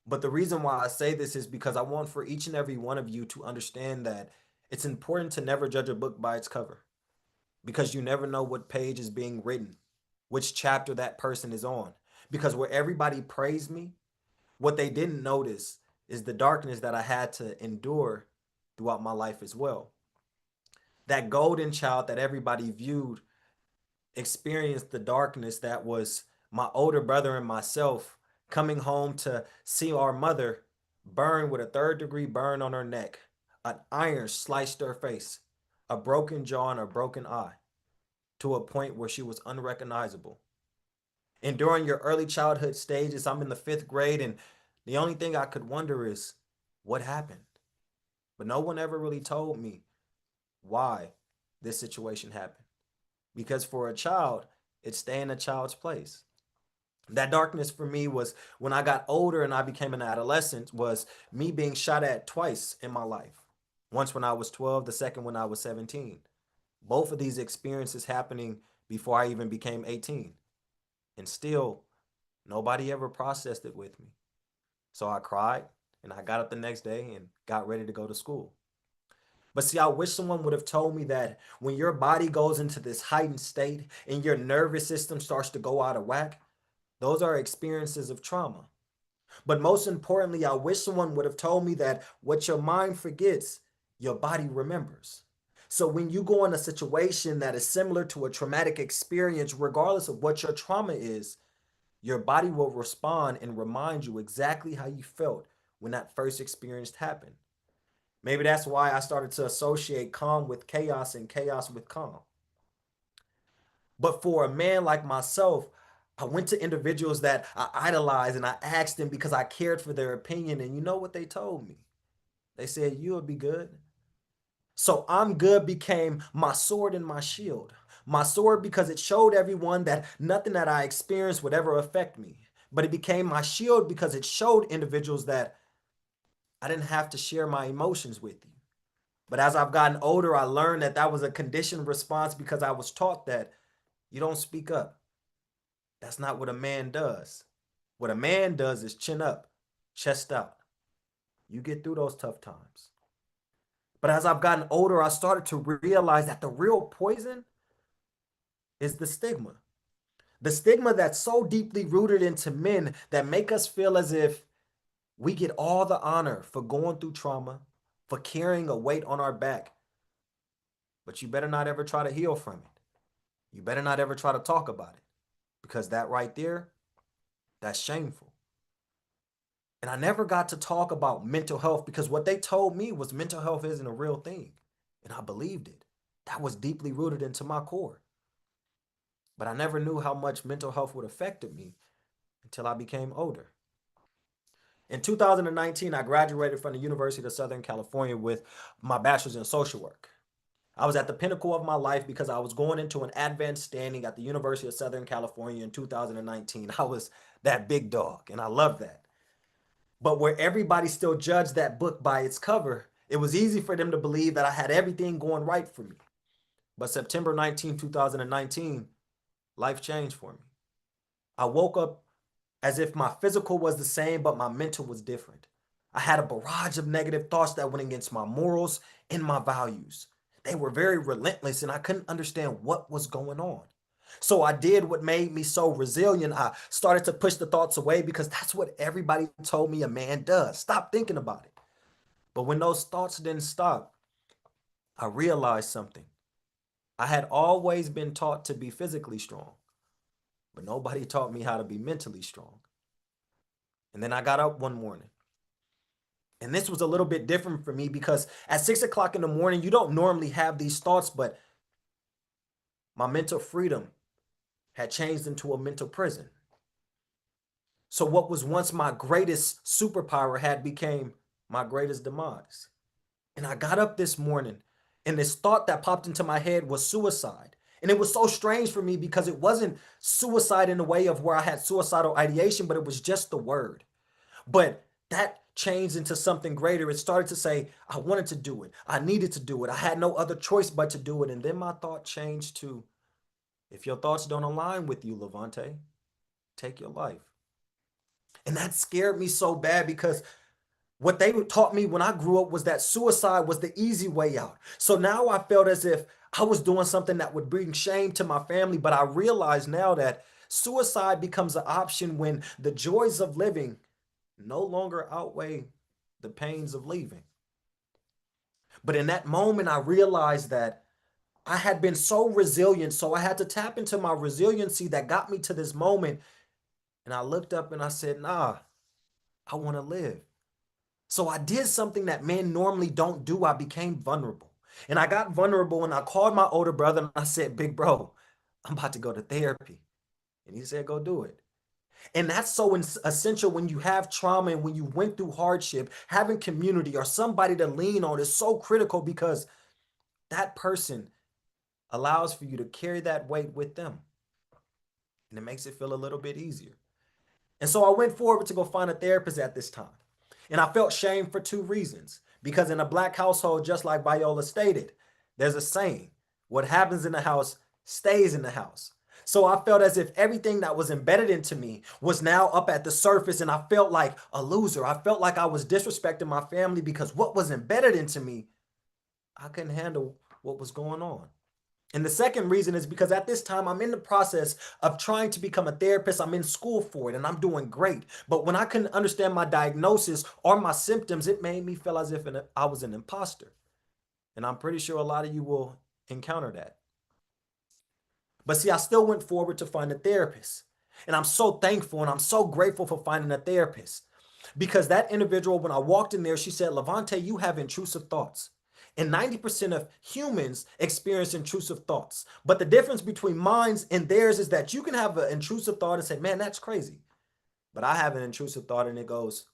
But the reason why I say this is because I want for each and every one of you to understand that it's important to never judge a book by its cover because you never know what page is being written, which chapter that person is on. Because where everybody praised me, what they didn't notice is the darkness that I had to endure throughout my life as well. That golden child that everybody viewed experienced the darkness that was my older brother and myself coming home to see our mother burn with a third-degree burn on her neck, an iron sliced her face, a broken jaw and a broken eye, to a point where she was unrecognizable. And during your early childhood stages, I'm in the 5th grade, and the only thing I could wonder is what happened. But no one ever really told me why this situation happened. Because for a child, it's stay in a child's place. That darkness for me was when I got older and I became an adolescent, was me being shot at twice in my life. Once when I was 12, the second when I was 17. Both of these experiences happening before I even became 18. And still, nobody ever processed it with me. So I cried and I got up the next day and got ready to go to school. But see, I wish someone would have told me that when your body goes into this heightened state and your nervous system starts to go out of whack, those are experiences of trauma. But most importantly, I wish someone would have told me that what your mind forgets, your body remembers. So when you go in a situation that is similar to a traumatic experience, regardless of what your trauma is, your body will respond and remind you exactly how you felt when that first experience happened. Maybe that's why I started to associate calm with chaos and chaos with calm. But for a man like myself, I went to individuals that I idolized and I asked them because I cared for their opinion. And you know what they told me? They said, you'll be good. So I'm good became my sword and my shield. My sword because it showed everyone that nothing that I experienced would ever affect me. But it became my shield because it showed individuals that I didn't have to share my emotions with you. But as I've gotten older, I learned that that was a conditioned response because I was taught that you don't speak up. That's not what a man does. What a man does is chin up, chest out. You get through those tough times. But as I've gotten older, I started to realize that the real poison is the stigma. The stigma that's so deeply rooted into men that make us feel as if we get all the honor for going through trauma, for carrying a weight on our back. But you better not ever try to heal from it. You better not ever try to talk about it, because that right there, that's shameful. And I never got to talk about mental health because what they told me was mental health isn't a real thing. And I believed it. That was deeply rooted into my core. But I never knew how much mental health would affect me until I became older. In 2019, I graduated from the University of Southern California with my bachelor's in social work. I was at the pinnacle of my life because I was going into an advanced standing at the University of Southern California in 2019. I was that big dog, and I loved that. But where everybody still judged that book by its cover, it was easy for them to believe that I had everything going right for me. But September 19, 2019, life changed for me. I woke up as if my physical was the same, but my mental was different. I had a barrage of negative thoughts that went against my morals and my values. They were very relentless, and I couldn't understand what was going on. So I did what made me so resilient. I started to push the thoughts away because that's what everybody told me a man does. Stop thinking about it. But when those thoughts didn't stop, I realized something. I had always been taught to be physically strong, but nobody taught me how to be mentally strong. And then I got up one morning. And this was a little bit different for me because at 6 o'clock in the morning, you don't normally have these thoughts, but my mental freedom had changed into a mental prison. So what was once my greatest superpower had became my greatest demise. And I got up this morning and this thought that popped into my head was suicide. And it was so strange for me because it wasn't suicide in the way of where I had suicidal ideation, but it was just the word. But that changed into something greater. It started to say, I wanted to do it. I needed to do it. I had no other choice but to do it. And then my thought changed to, if your thoughts don't align with you, Levante, take your life. And that scared me so bad because what they taught me when I grew up was that suicide was the easy way out. So now I felt as if I was doing something that would bring shame to my family. But I realize now that suicide becomes an option when the joys of living no longer outweigh the pains of leaving. But in that moment, I realized that I had been so resilient, so I had to tap into my resiliency that got me to this moment. And I looked up and I said, nah, I want to live. So I did something that men normally don't do. I became vulnerable. And I got vulnerable and I called my older brother and I said, big bro, I'm about to go to therapy. And he said, go do it. And that's so essential when you have trauma and when you went through hardship. Having community or somebody to lean on is so critical because that person allows for you to carry that weight with them. And it makes it feel a little bit easier. And so I went forward to go find a therapist at this time. And I felt shame for two reasons. Because in a Black household, just like Viola stated, there's a saying, what happens in the house stays in the house. So I felt as if everything that was embedded into me was now up at the surface, and I felt like a loser. I felt like I was disrespecting my family because what was embedded into me I couldn't handle what was going on. And the second reason is because at this time, I'm in the process of trying to become a therapist. I'm in school for it and I'm doing great. But when I couldn't understand my diagnosis or my symptoms, it made me feel as if I was an imposter. And I'm pretty sure a lot of you will encounter that. But see, I still went forward to find a therapist. And I'm so thankful and I'm so grateful for finding a therapist. Because that individual, when I walked in there, she said, Levante, you have intrusive thoughts. And 90% of humans experience intrusive thoughts. But the difference between mine's and theirs is that you can have an intrusive thought and say, man, that's crazy. But I have an intrusive thought and it goes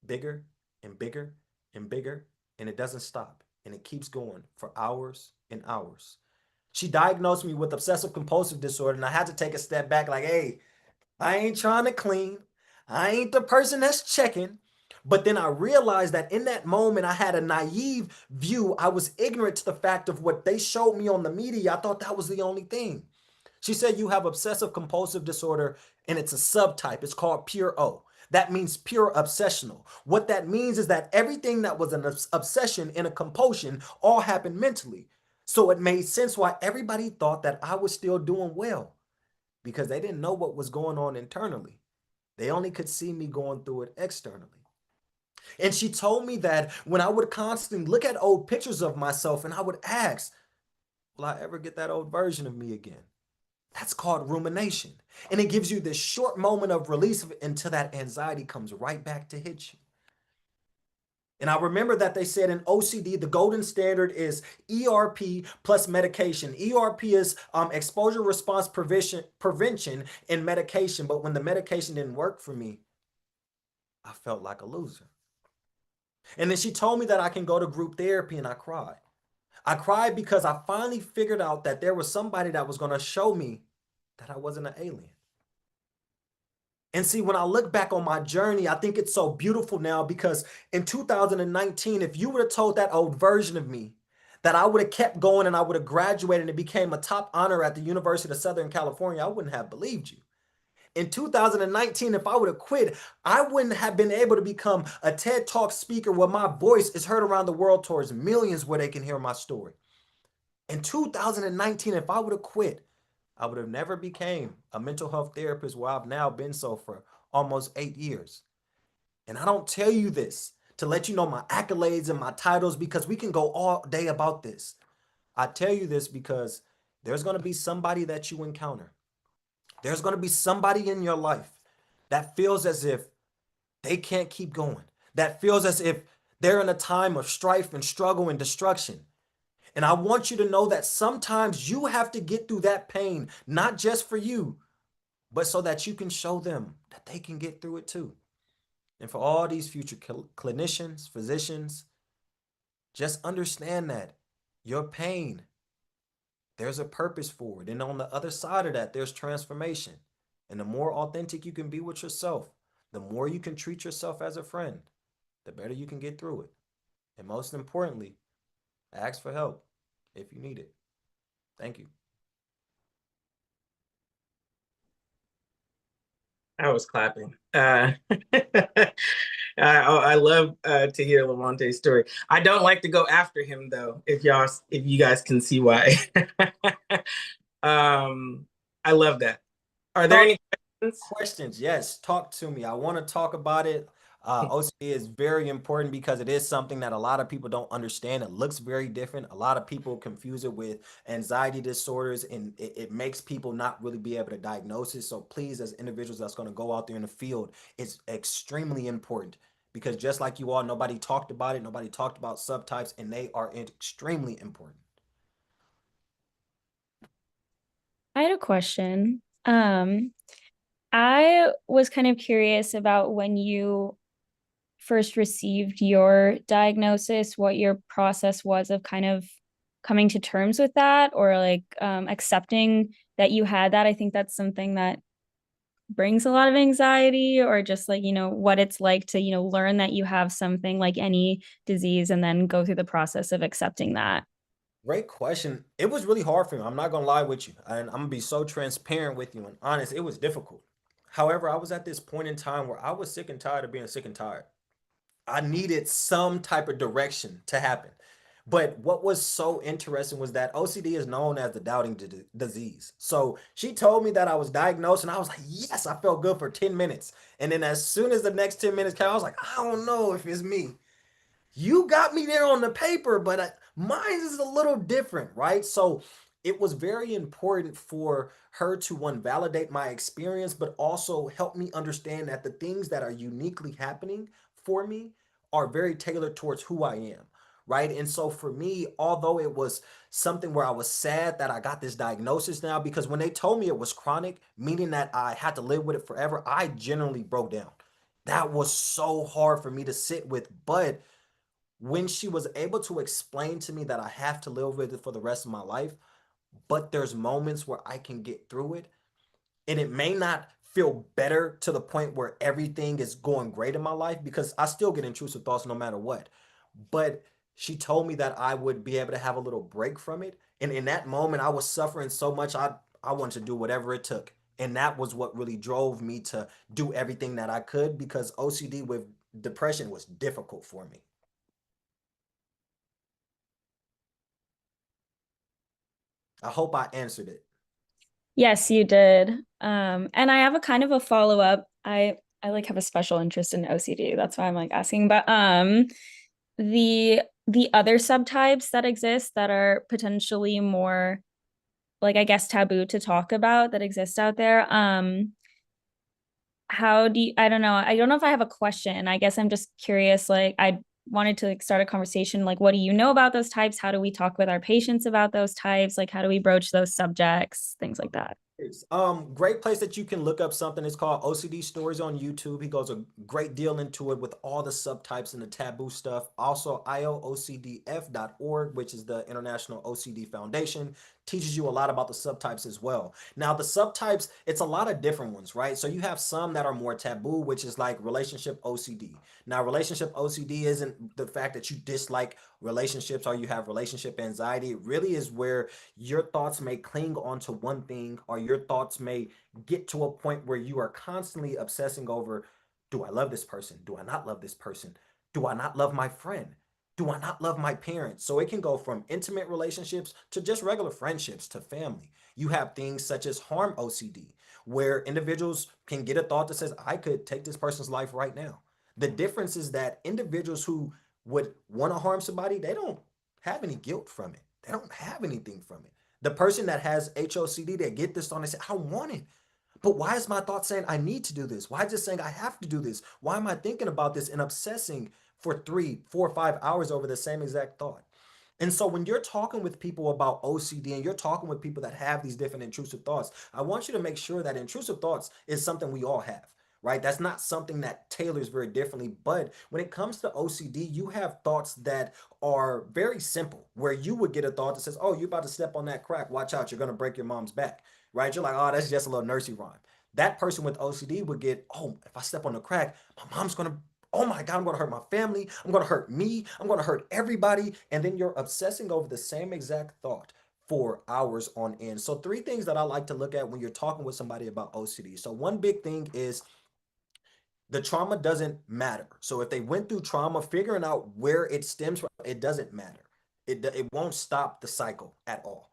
bigger and bigger and bigger, and it doesn't stop. And it keeps going for hours and hours. She diagnosed me with obsessive compulsive disorder, and I had to take a step back like, hey, I ain't trying to clean. I ain't the person that's checking. But then I realized that in that moment, I had a naive view. I was ignorant to the fact of what they showed me on the media. I thought that was the only thing. She said you have obsessive compulsive disorder, and it's a subtype. It's called pure O. That means pure obsessional. What that means is that everything that was an obsession and a compulsion all happened mentally. So it made sense why everybody thought that I was still doing well, because they didn't know what was going on internally. They only could see me going through it externally. And she told me that when I would constantly look at old pictures of myself and I would ask, will I ever get that old version of me again? That's called rumination. And it gives you this short moment of release until that anxiety comes right back to hit you. And I remember that they said in OCD, the golden standard is ERP plus medication. ERP is exposure response prevention and medication. But when the medication didn't work for me, I felt like a loser. And then she told me that I can go to group therapy, and I cried. I cried because I finally figured out that there was somebody that was going to show me that I wasn't an alien. And see, when I look back on my journey, I think it's so beautiful now, because in 2019, if you would have told that old version of me that I would have kept going and I would have graduated and became a top honor at the University of Southern California, I wouldn't have believed you. In 2019, if I would have quit, I wouldn't have been able to become a TED Talk speaker where my voice is heard around the world towards millions where they can hear my story. In 2019, if I would have quit, I would have never became a mental health therapist where I've now been so for almost 8 years. And I don't tell you this to let you know my accolades and my titles, because we can go all day about this. I tell you this because there's going to be somebody that you encounter. There's going to be somebody in your life that feels as if they can't keep going, that feels as if they're in a time of strife and struggle and destruction. And I want you to know that sometimes you have to get through that pain, not just for you, but so that you can show them that they can get through it too. And for all these future clinicians, physicians, just understand that your pain, there's a purpose for it. And on the other side of that, there's transformation. And the more authentic you can be with yourself, the more you can treat yourself as a friend, the better you can get through it. And most importantly, ask for help if you need it. Thank you. I was clapping. I love to hear Levante's story. I don't like to go after him though, if you guys can see why. I love that. Are there any questions? Questions? Yes, talk to me. I want to talk about it. OCD is very important because it is something that a lot of people don't understand. It looks very different. A lot of people confuse it with anxiety disorders, and it makes people not really be able to diagnose it. So please, as individuals that's going to go out there in the field, it's extremely important, because just like you all, nobody talked about it. Nobody talked about subtypes, and they are extremely important. I had a question. I was kind of curious about when you first received your diagnosis, what your process was of kind of coming to terms with that, or like accepting that you had that. I think that's something that brings a lot of anxiety, or just like, what it's like to, learn that you have something like any disease and then go through the process of accepting that. Great question. It was really hard for me. I'm not going to lie with you. And I'm going to be so transparent with you and honest. It was difficult. However, I was at this point in time where I was sick and tired of being sick and tired. I needed some type of direction to happen. But what was so interesting was that OCD is known as the doubting disease. So she told me that I was diagnosed, and I was like, yes, I felt good for 10 minutes. And then as soon as the next 10 minutes came, I was like, I don't know if it's me. You got me there on the paper, but mine is a little different, right? So it was very important for her to one, validate my experience, but also help me understand that the things that are uniquely happening for me are very tailored towards who I am, right? And so for me, although it was something where I was sad that I got this diagnosis now, because when they told me it was chronic, meaning that I had to live with it forever, I generally broke down. That was so hard for me to sit with, but when she was able to explain to me that I have to live with it for the rest of my life, but there's moments where I can get through it, and it may not feel better to the point where everything is going great in my life, because I still get intrusive thoughts no matter what. But she told me that I would be able to have a little break from it. And in that moment, I was suffering so much, I wanted to do whatever it took. And that was what really drove me to do everything that I could, because OCD with depression was difficult for me. I hope I answered it. Yes, you did. And I have a kind of a follow-up. I like have a special interest in OCD. That's why I'm like asking. But the other subtypes that exist that are potentially more like, I guess, taboo to talk about that exist out there. How do you, I don't know. I don't know if I have a question. I guess I'm just curious. Like, I wanted to like start a conversation. Like, what do you know about those types? How do we talk with our patients about those types? Like, how do we broach those subjects? Things like that. Great place that you can look up something. It's called OCD Stories on YouTube. He goes a great deal into it with all the subtypes and the taboo stuff. Also, IOOCDF.org, which is the International OCD Foundation, teaches you a lot about the subtypes as well. Now, the subtypes, it's a lot of different ones, right? So you have some that are more taboo, which is like relationship OCD. Now, relationship OCD isn't the fact that you dislike relationships or you have relationship anxiety. It really is where your thoughts may cling onto one thing, or your thoughts may get to a point where you are constantly obsessing over, do I love this person? Do I not love this person? Do I not love my friend? Do I not love my parents? So it can go from intimate relationships to just regular friendships to family. You have things such as harm OCD, where individuals can get a thought that says, I could take this person's life right now. The difference is that individuals who would want to harm somebody, they don't have any guilt from it. They don't have anything from it. The person that has HOCD, they get this thought and they say, I want it. But why is my thought saying I need to do this? Why is it saying I have to do this? Why am I thinking about this and obsessing for 3, 4, 5 hours over the same exact thought? And so when you're talking with people about OCD and you're talking with people that have these different intrusive thoughts, I want you to make sure that intrusive thoughts is something we all have, right? That's not something that tailors very differently. But when it comes to OCD, you have thoughts that are very simple, where you would get a thought that says, oh, you're about to step on that crack. Watch out, you're going to break your mom's back, right? You're like, oh, that's just a little nursery rhyme. That person with OCD would get, oh, if I step on the crack, my mom's going to, oh my God, I'm going to hurt my family. I'm going to hurt me. I'm going to hurt everybody. And then you're obsessing over the same exact thought for hours on end. So 3 things that I like to look at when you're talking with somebody about OCD. So one big thing is the trauma doesn't matter. So if they went through trauma, figuring out where it stems from, it doesn't matter. It won't stop the cycle at all.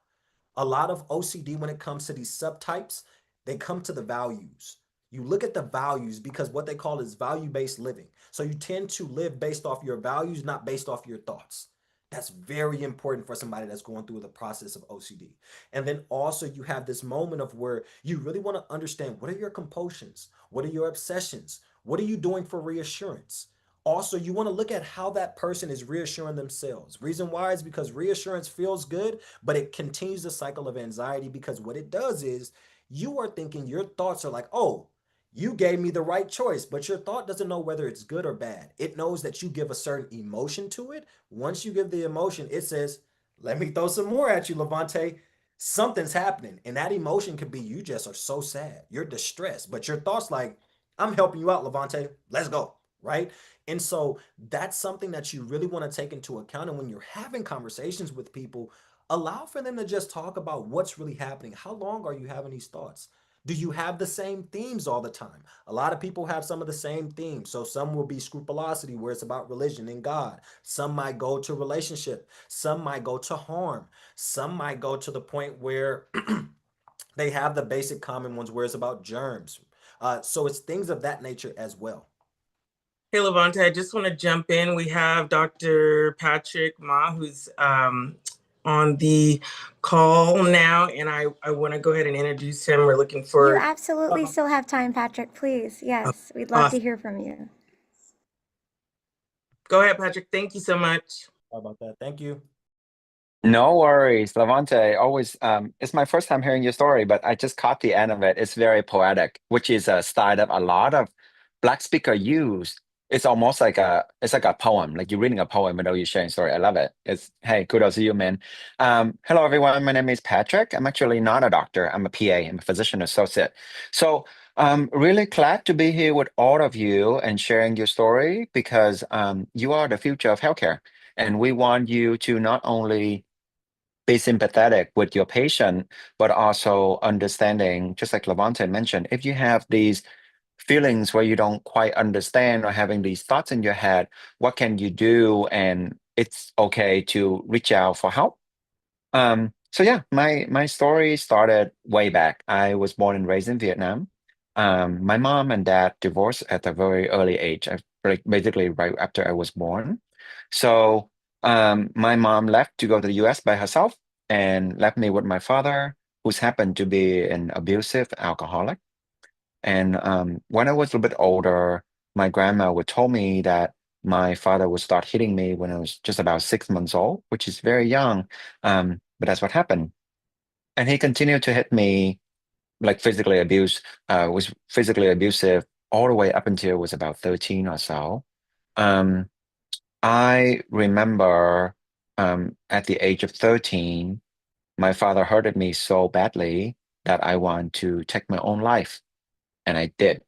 A lot of OCD, when it comes to these subtypes, they come to the values. You look at the values because what they call is value-based living. So you tend to live based off your values, not based off your thoughts. That's very important for somebody that's going through the process of OCD. And then also you have this moment of where you really want to understand, what are your compulsions? What are your obsessions? What are you doing for reassurance? Also, you want to look at how that person is reassuring themselves. Reason why is because reassurance feels good, but it continues the cycle of anxiety, because what it does is you are thinking, your thoughts are like, oh, you gave me the right choice, but your thought doesn't know whether it's good or bad. It knows that you give a certain emotion to it. Once you give the emotion, it says, let me throw some more at you, Levante. Something's happening. And that emotion could be, you just are so sad. You're distressed, but your thoughts like, I'm helping you out, Levante. Let's go, right? And so that's something that you really want to take into account. And when you're having conversations with people, allow for them to just talk about what's really happening. How long are you having these thoughts? Do you have the same themes all the time? A lot of people have some of the same themes. So some will be scrupulosity, where it's about religion and God. Some might go to relationship. Some might go to harm. Some might go to the point where they have the basic common ones where it's about germs. So it's things of that nature as well. Hey, Levante, I just want to jump in. We have Dr. Patrick Ma, who's on the call now, and I want to go ahead and introduce him. We're looking You for absolutely still have time, Patrick. Please. Yes, we'd love to awesome. hear from you. Go ahead, Patrick. Thank you so much. How about that? Thank you. No worries, Levante. Always, it's my first time hearing your story, but I just caught the end of it. It's very poetic, which is a style that a lot of Black speaker use. It's almost like it's like a poem, like you're reading a poem, though you're sharing a story. I love it. It's hey, kudos to you, man. Hello, everyone. My name is Patrick. I'm actually not a doctor. I'm a PA. I'm a physician associate. So, really glad to be here with all of you and sharing your story because you are the future of healthcare, and we want you to not only be sympathetic with your patient, but also understanding, just like Levante mentioned, if you have these feelings where you don't quite understand or having these thoughts in your head, what can you do? And it's okay to reach out for help. So yeah, my story started way back. I was born and raised in Vietnam. My mom and dad divorced at a very early age, basically right after I was born. So my mom left to go to the US by herself and left me with my father, who's happened to be an abusive alcoholic. And when I was a little bit older, my grandma would tell me that my father would start hitting me when I was just about 6 months old, which is very young. But that's what happened. And he continued to hit me, like physically abuse, was physically abusive all the way up until I was about 13 or so. Um, I remember at the age of 13, my father hurted me so badly that I wanted to take my own life. And I did.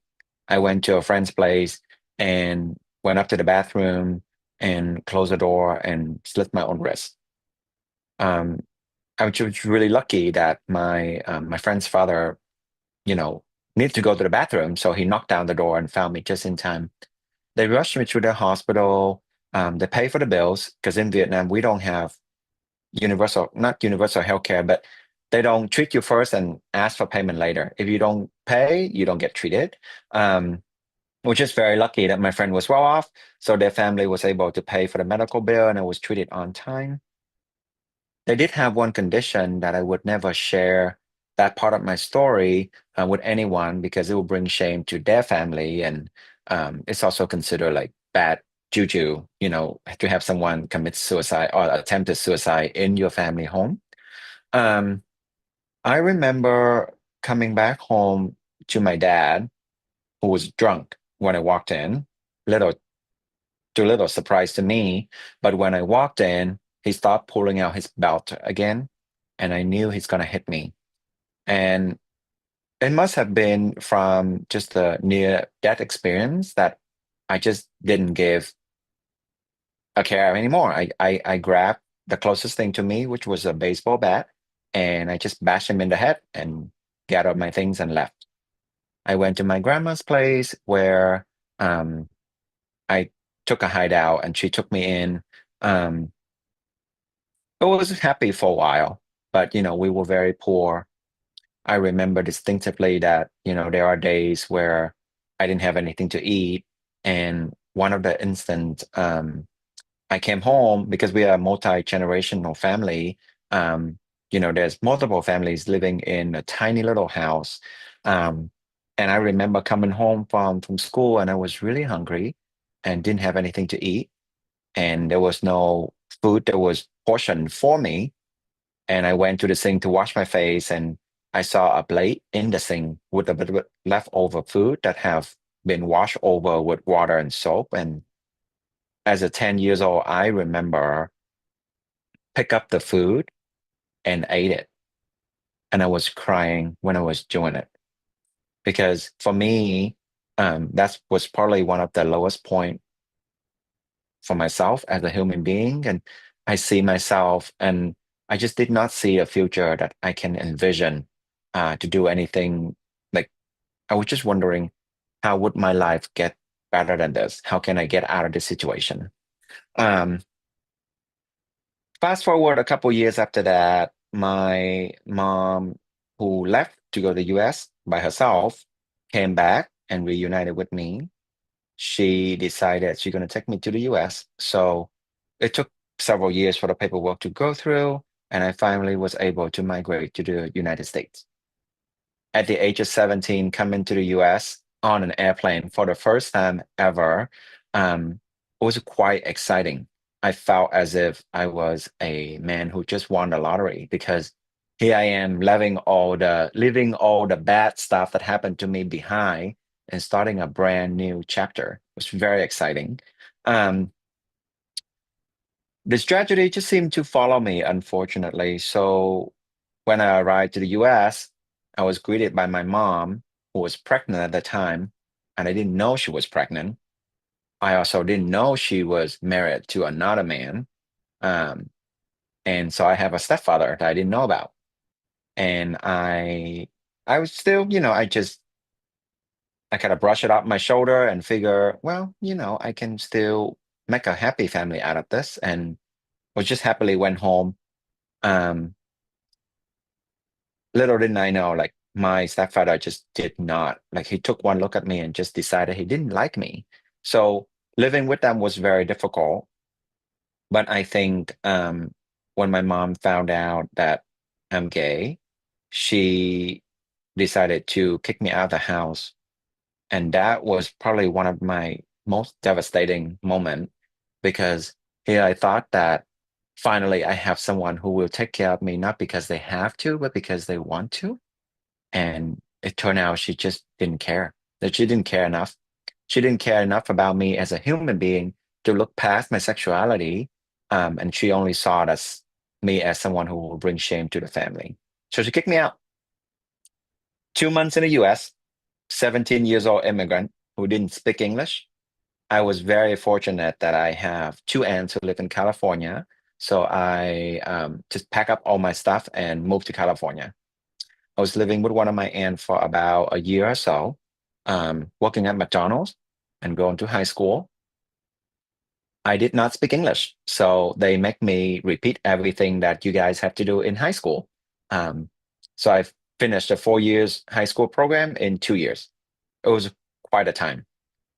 I went to a friend's place and went up to the bathroom and closed the door and slit my own wrist. Um, I was really lucky that my friend's father, needed to go to the bathroom, so he knocked down the door and found me just in time. They rushed me to the hospital. They pay for the bills because in Vietnam we don't have not universal healthcare, but they don't treat you first and ask for payment later. If you don't pay, you don't get treated. Which is very lucky that my friend was well off, so their family was able to pay for the medical bill and I was treated on time. They did have one condition that I would never share that part of my story with anyone because it will bring shame to their family, and it's also considered like bad juju, to have someone commit suicide or attempted suicide in your family home. I remember coming back home to my dad, who was drunk when I walked in, little little surprise to me. But when I walked in, he started pulling out his belt again, and I knew he's gonna hit me. And it must have been from just the near death experience that I just didn't give a care anymore. I grabbed the closest thing to me, which was a baseball bat, and I just bashed him in the head and gathered my things and left. I went to my grandma's place where I took a hideout and she took me in. I was happy for a while, but we were very poor. I remember distinctively that, there are days where I didn't have anything to eat. And one of the instance, I came home because we are a multi-generational family. There's multiple families living in a tiny little house. And I remember coming home from school and I was really hungry and didn't have anything to eat. And there was no food that was portioned for me. And I went to the sink to wash my face and I saw a plate in the sink with a bit of leftover food that have been washed over with water and soap. And as a 10 years old, I remember pick up the food and ate it. And I was crying when I was doing it. Because for me, that was probably one of the lowest point for myself as a human being. And I see myself and I just did not see a future that I can envision to do anything I was just wondering, how would my life get better than this? How can I get out of this situation? Fast forward a couple years after that, my mom, who left to go to the US by herself, came back and reunited with me. She decided she's going to take me to the US. So it took several years for the paperwork to go through, and I finally was able to migrate to the United States. At the age of 17, coming to the US on an airplane for the first time ever, was quite exciting. I felt as if I was a man who just won the lottery, because here I am leaving all the bad stuff that happened to me behind and starting a brand new chapter. It was very exciting. This tragedy just seemed to follow me, unfortunately. So when I arrived to the US, I was greeted by my mom, who was pregnant at the time, and I didn't know she was pregnant. I also didn't know she was married to another man. And so I have a stepfather that I didn't know about. And I was still, I kind of brush it off my shoulder and figure, well, I can still make a happy family out of this. And was just happily went home. Little didn't I know, like, my stepfather just did not, like, he took one look at me and just decided he didn't like me. So living with them was very difficult. But I think when my mom found out that I'm gay, she decided to kick me out of the house. And that was probably one of my most devastating moments, because here I thought that finally I have someone who will take care of me, not because they have to, but because they want to. And it turned out she just didn't care, that she didn't care enough. She didn't care enough about me as a human being to look past my sexuality. And she only saw me as someone who will bring shame to the family. So she kicked me out. 2 months in the US, 17 years old immigrant who didn't speak English. I was very fortunate that I have two aunts who live in California. So I just pack up all my stuff and moved to California. I was living with one of my aunts for about a year or so, working at McDonald's and going to high school. I did not speak English, so they make me repeat everything that you guys have to do in high school. So I finished a 4 years high school program in 2 years. It was quite a time.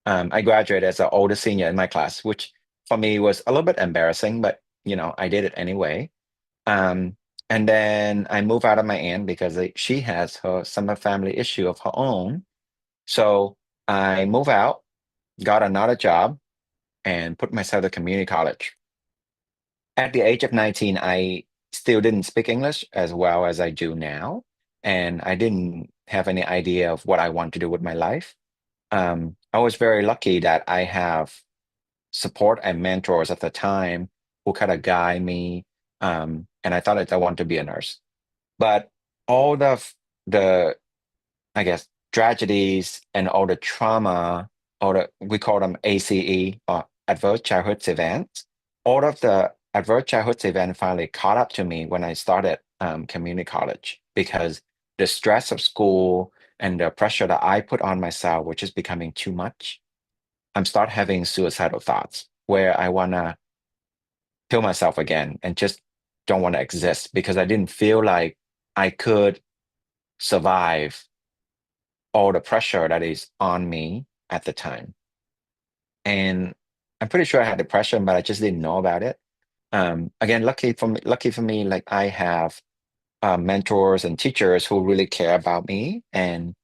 I graduated as the oldest senior in my class, which for me was a little bit embarrassing, but I did it anyway. And then I moved out of my aunt because she has some family issue of her own. So I moved out, got another job, and put myself to community college. At the age of 19, I still didn't speak English as well as I do now. And I didn't have any idea of what I want to do with my life. I was very lucky that I have support and mentors at the time who kind of guide me. And I thought that I wanted to be a nurse. But all the I guess, tragedies and all the trauma, we call them ACE, or adverse childhood events. All of the adverse childhood events finally caught up to me when I started community college, because the stress of school and the pressure that I put on myself was just becoming too much. I'm start having suicidal thoughts where I want to kill myself again and just don't want to exist, because I didn't feel like I could survive all the pressure that is on me at the time. And I'm pretty sure I had depression, but I just didn't know about it. Again, lucky for me, like, I have mentors and teachers who really care about me, and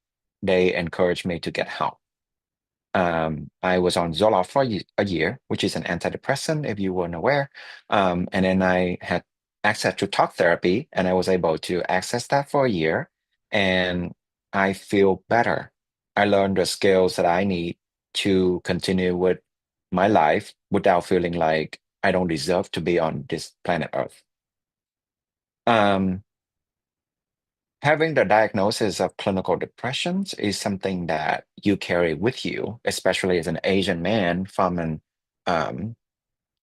they encourage me to get help. I was on Zoloft for a year, which is an antidepressant, if you weren't aware. And then I had access to talk therapy, and I was able to access that for a year, and I feel better. I learned the skills that I need to continue with my life without feeling like I don't deserve to be on this planet Earth. Having the diagnosis of clinical depression is something that you carry with you, especially as an Asian man from an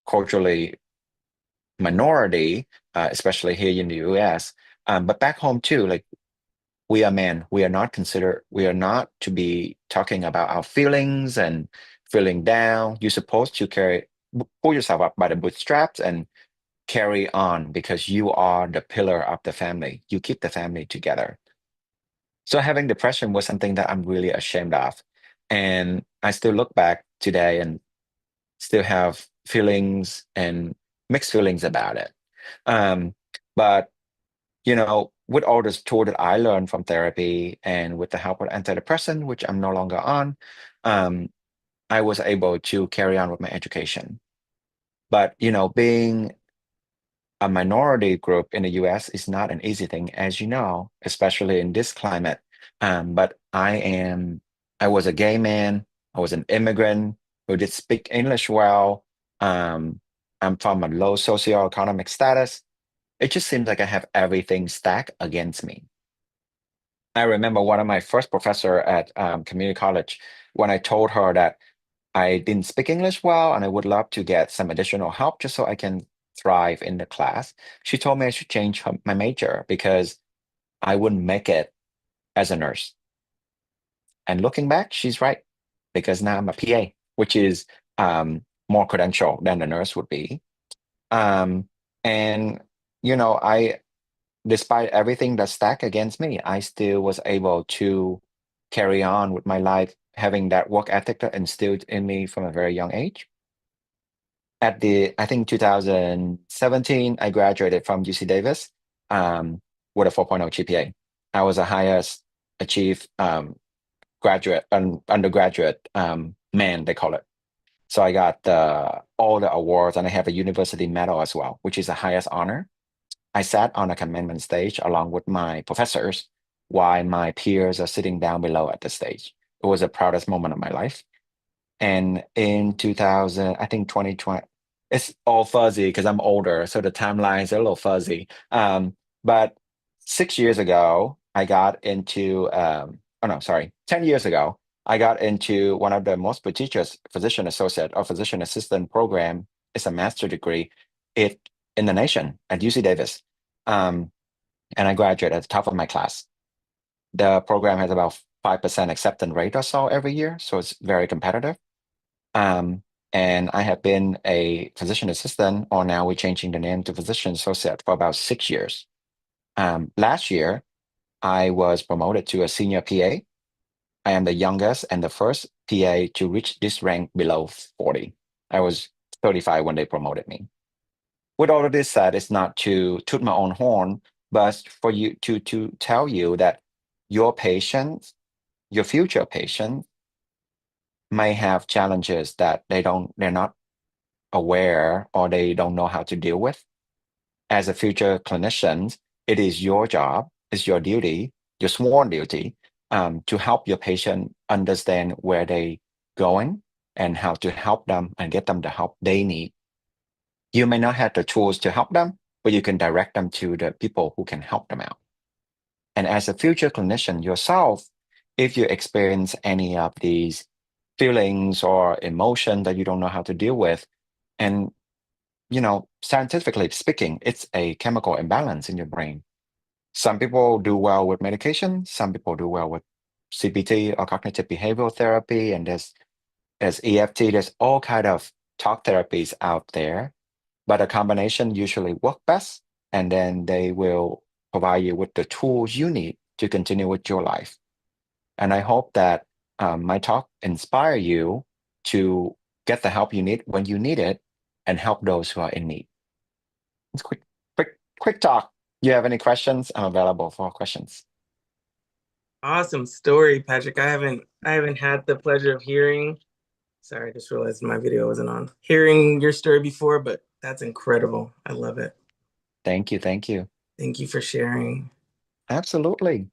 culturally minority, especially here in the US. But back home too, like, we are men. We are not to be talking about our feelings and feeling down. You're supposed to pull yourself up by the bootstraps and carry on because you are the pillar of the family. You keep the family together. So having depression was something that I'm really ashamed of. And I still look back today and still have feelings and mixed feelings about it. But with all this tool that I learned from therapy and with the help of antidepressant, which I'm no longer on, I was able to carry on with my education. But being a minority group in the US is not an easy thing, as you know, especially in this climate. But I was a gay man, I was an immigrant who did speak English well. I'm from a low socioeconomic status. It just seems like I have everything stacked against me. I remember one of my first professor at community college when I told her that I didn't speak English well and I would love to get some additional help just so I can thrive in the class. She told me I should change my major because I wouldn't make it as a nurse. And looking back, she's right, because now I'm a PA, which is more credential than a nurse would be. And despite everything that's stacked against me, I still was able to carry on with my life, having that work ethic that instilled in me from a very young age. I think 2017, I graduated from UC Davis with a 4.0 GPA. I was the highest achieved undergraduate man, they call it. So I got all the awards, and I have a university medal as well, which is the highest honor. I sat on a commencement stage along with my professors while my peers are sitting down below at the stage. It was the proudest moment of my life. And in 2020, it's all fuzzy because I'm older, so the timelines are a little fuzzy. But 6 years ago, I got into, 10 years ago, I got into one of the most prestigious physician associate or physician assistant program. It's a master's degree in the nation at UC Davis. And I graduated at the top of my class. The program has about 5% acceptance rate or so every year, so it's very competitive. And I have been a physician assistant, or now we're changing the name to physician associate, for about 6 years. Last year, I was promoted to a senior PA. I am the youngest and the first PA to reach this rank below 40. I was 35 when they promoted me. With all of this said, it's not to toot my own horn, but for you to tell you that your patients, your future patients, may have challenges that they're not aware or they don't know how to deal with. As a future clinician, it is your job, it's your duty, your sworn duty, to help your patient understand where they're going and how to help them and get them the help they need. You may not have the tools to help them, but you can direct them to the people who can help them out. And as a future clinician yourself, if you experience any of these feelings or emotion that you don't know how to deal with, and scientifically speaking, it's a chemical imbalance in your brain. Some people do well with medication, some people do well with CBT or cognitive behavioral therapy, and there's EFT, there's all kind of talk therapies out there, but a combination usually work best, and then they will provide you with the tools you need to continue with your life. And I hope that my talk inspire you to get the help you need when you need it and help those who are in need. It's quick talk. You have any questions? I'm available for questions. Awesome story, Patrick. I haven't had the pleasure of hearing. Sorry, I just realized my video wasn't on. Hearing your story before, but that's incredible. I love it. Thank you. Thank you. Thank you for sharing. Absolutely.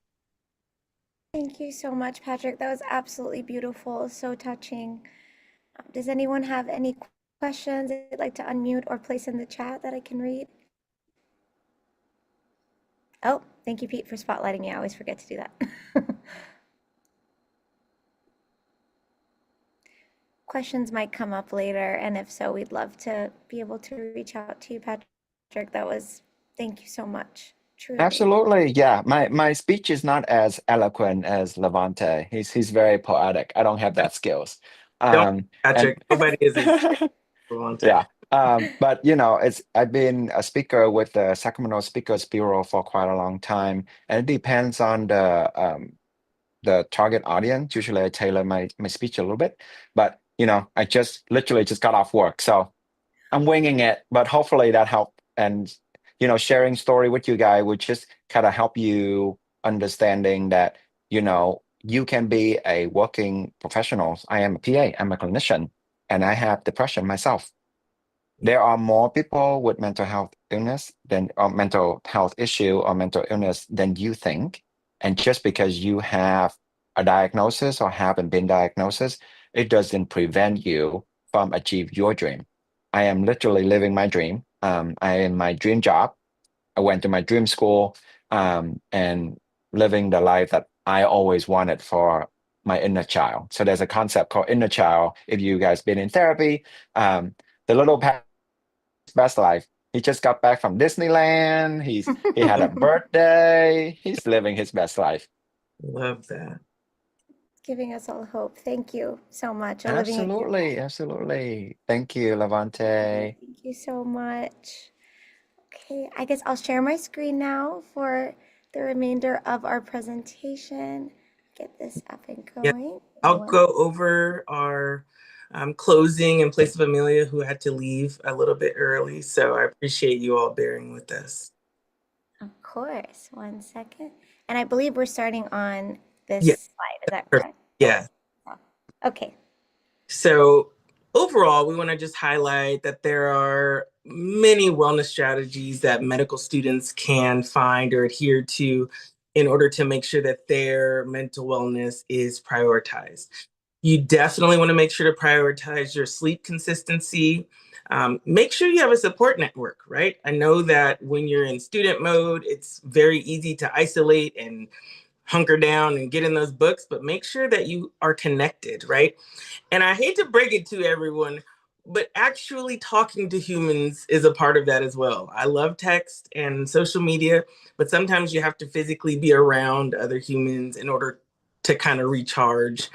Thank you so much, Patrick. That was absolutely beautiful, so touching. Does anyone have any questions they'd like to unmute or place in the chat that I can read? Oh, thank you, Pete, for spotlighting me. I always forget to do that. Questions might come up later, and if so, we'd love to be able to reach out to you, Patrick. Thank you so much. truly. Absolutely. Yeah. My speech is not as eloquent as Levante. He's very poetic. I don't have that skills. Don't, Um, Patrick. and Nobody is as Levante. yeah. But you know, I've been a speaker with the Sacramento Speakers Bureau for quite a long time, and it depends on the target audience. Usually I tailor my speech a little bit, but you know, I just literally just got off work. So I'm winging it, but hopefully that helped. And you know, sharing story with you guys would just kind of help you understanding that, you know, you can be a working professional. I am a PA, I'm a clinician, and I have depression myself. There are more people with mental health illness than or mental health issue or mental illness than you think. And just because you have a diagnosis or haven't been diagnosed, it doesn't prevent you from achieve your dream. I am literally living my dream. I am my dream job. I went to my dream school, and living the life that I always wanted for my inner child. So there's a concept called inner child. If you guys been in therapy, the little best life. He just got back from Disneyland. He had a birthday. He's living his best life. Love that. Giving us all hope. Thank you so much. I'm living it. Absolutely, absolutely. Thank you, Levante. Thank you so much. Okay, I guess I'll share my screen now for the remainder of our presentation. Get this up and Yeah, going. I'll go over our closing in place of Amelia, who had to leave a little bit early. So I appreciate you all bearing with us. Of course. 1 second. And I believe we're starting on this Yeah. slide. Is that correct? Yeah. Okay. So overall, we want to just highlight that there are many wellness strategies that medical students can find or adhere to in order to make sure that their mental wellness is prioritized. You definitely want to make sure to prioritize your sleep consistency. Make sure you have a support network, right? I know that when you're in student mode, it's very easy to isolate and hunker down and get in those books, but make sure that you are connected, right? And I hate to break it to everyone, but actually talking to humans is a part of that as well. I love text and social media, but sometimes you have to physically be around other humans in order to kind of recharge,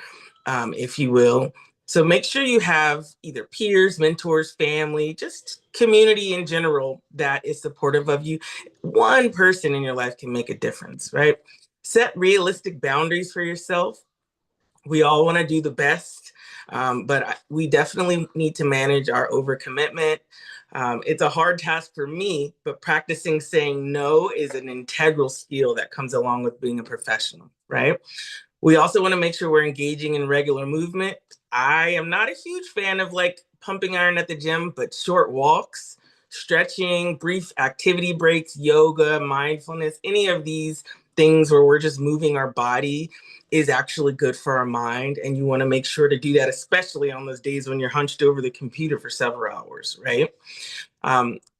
if you will. So make sure you have either peers, mentors, family, just community in general that is supportive of you. One person in your life can make a difference, right? Set realistic boundaries for yourself. We all want to do the best, but we definitely need to manage our overcommitment. It's a hard task for me, but practicing saying no is an integral skill that comes along with being a professional, right? We also want to make sure we're engaging in regular movement. I am not a huge fan of like pumping iron at the gym, but short walks, stretching, brief activity breaks, yoga, mindfulness, any of these things where we're just moving our body is actually good for our mind. And you want to make sure to do that, especially on those days when you're hunched over the computer for several hours, right?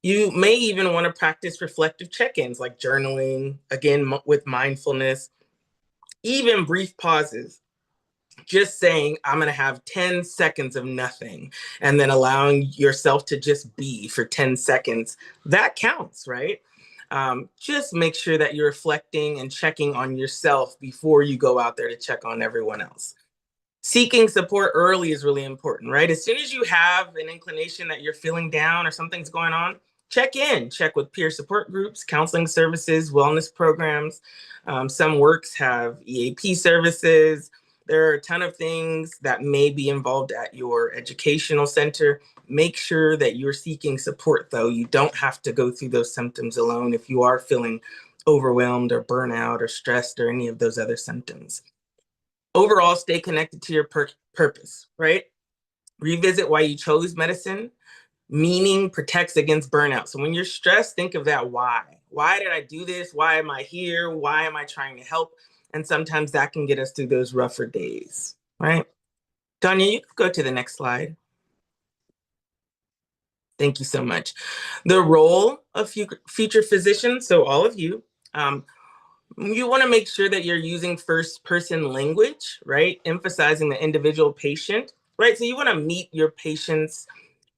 You may even want to practice reflective check-ins like journaling, again, with mindfulness, even brief pauses. Just saying, I'm going to have 10 seconds of nothing, and then allowing yourself to just be for 10 seconds, that counts, right? Just make sure that you're reflecting and checking on yourself before you go out there to check on everyone else. Seeking support early is really important, right? As soon as you have an inclination that you're feeling down or something's going on, check with peer support groups, counseling services, wellness programs. Some works have EAP services. There are a ton of things that may be involved at your educational center. Make sure that you're seeking support, though. You don't have to go through those symptoms alone if you are feeling overwhelmed or burnout or stressed or any of those other symptoms. Overall, stay connected to your purpose, right? Revisit why you chose medicine. Meaning protects against burnout. So when you're stressed, think of that why. Why did I do this? Why am I here? Why am I trying to help? And sometimes that can get us through those rougher days, right? Danya, you can go to the next slide. Thank you so much. The role of future physicians, so all of you, you want to make sure that you're using first person language, right? Emphasizing the individual patient, right? So you want to meet your patients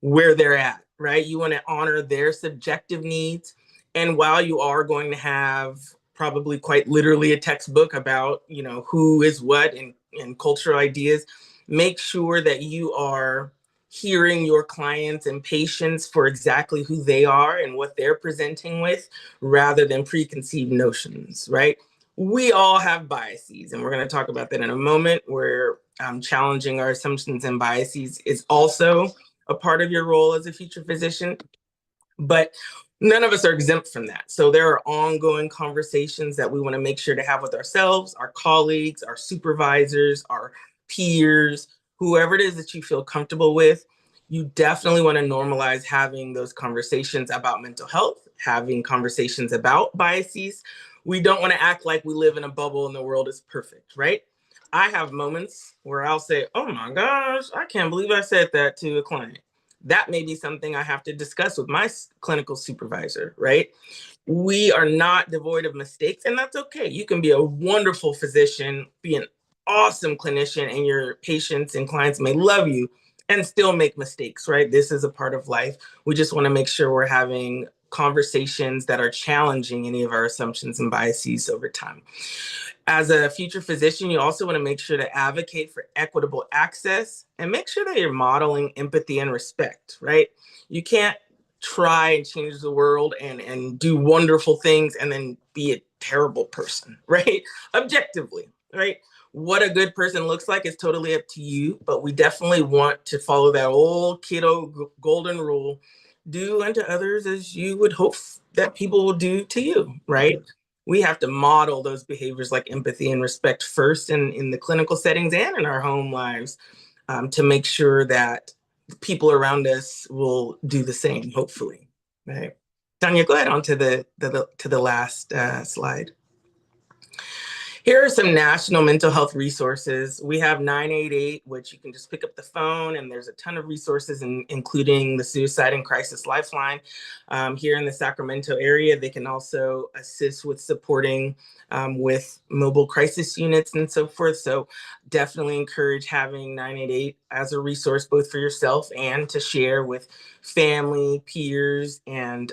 where they're at, right? You want to honor their subjective needs And while you are going to have probably quite literally a textbook about, who is what and cultural ideas, make sure that you are hearing your clients and patients for exactly who they are and what they're presenting with, rather than preconceived notions, right? We all have biases, and we're going to talk about that in a moment, where challenging our assumptions and biases is also a part of your role as a future physician. But none of us are exempt from that. So there are ongoing conversations that we want to make sure to have with ourselves, our colleagues, our supervisors, our peers, whoever it is that you feel comfortable with. You definitely want to normalize having those conversations about mental health, having conversations about biases. We don't want to act like we live in a bubble and the world is perfect, right? I have moments where I'll say, oh my gosh, I can't believe I said that to a client. That may be something I have to discuss with my clinical supervisor, right? We are not devoid of mistakes, and that's okay. You can be a wonderful physician, be an awesome clinician, and your patients and clients may love you and still make mistakes, right? This is a part of life. We just want to make sure we're having conversations that are challenging any of our assumptions and biases over time. As a future physician, you also want to make sure to advocate for equitable access and make sure that you're modeling empathy and respect, right? You can't try and change the world and do wonderful things and then be a terrible person, right? Objectively, right? What a good person looks like is totally up to you, but we definitely want to follow that old kiddo golden rule: do unto others as you would hope that people will do to you, right? We have to model those behaviors like empathy and respect first in the clinical settings and in our home lives, to make sure that the people around us will do the same, hopefully, right? Tanya, go ahead on to the last slide. Here are some national mental health resources. We have 988, which you can just pick up the phone, and there's a ton of resources, including the Suicide and Crisis Lifeline. Here in the Sacramento area, they can also assist with supporting with mobile crisis units and so forth. So definitely encourage having 988 as a resource, both for yourself and to share with family, peers, and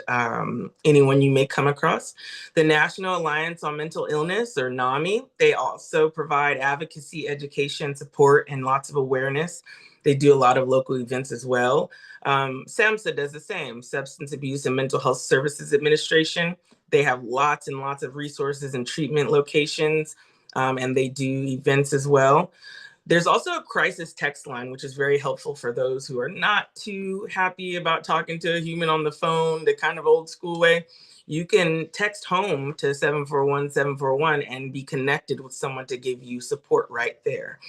anyone you may come across. The National Alliance on Mental Illness, or NAMI, they also provide advocacy, education, support, and lots of awareness. They do a lot of local events as well. SAMHSA does the same, Substance Abuse and Mental Health Services Administration. They have lots and lots of resources and treatment locations, and they do events as well. There's also a crisis text line, which is very helpful for those who are not too happy about talking to a human on the phone, the kind of old school way. You can text home to 741-741 and be connected with someone to give you support right there.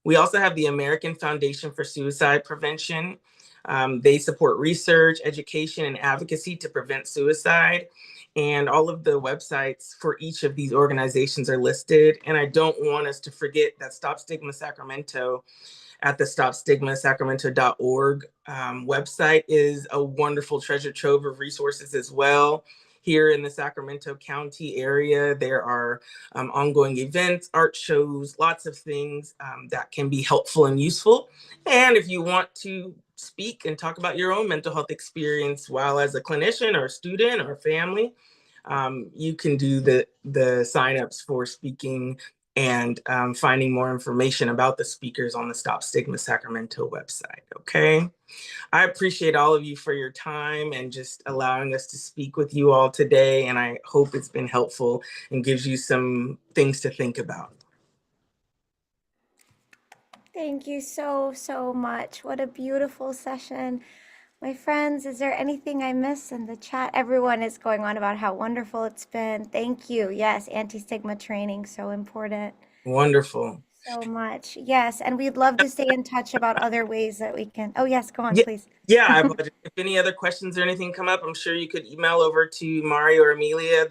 We also have the American Foundation for Suicide Prevention. They support research, education, and advocacy to prevent suicide. And all of the websites for each of these organizations are listed. And I don't want us to forget that Stop Stigma Sacramento at the stopstigmasacramento.org website is a wonderful treasure trove of resources as well. Here in the Sacramento County area, there are ongoing events, art shows, lots of things that can be helpful and useful. And if you want to speak and talk about your own mental health experience while as a clinician or student or family, you can do the signups for speaking and finding more information about the speakers on the Stop Stigma Sacramento website, okay? I appreciate all of you for your time and just allowing us to speak with you all today, and I hope it's been helpful and gives you some things to think about. Thank you so much. What a beautiful session. My friends, is there anything I missed in the chat? Everyone is going on about how wonderful it's been. Thank you. Yes, anti-stigma training, so important. Wonderful. So much. Yes, and we'd love to stay in touch about other ways that we can. Oh, yes, go on, Yeah. please. Yeah, I apologize. If any other questions or anything come up, I'm sure you could email over to Mari or Amelia.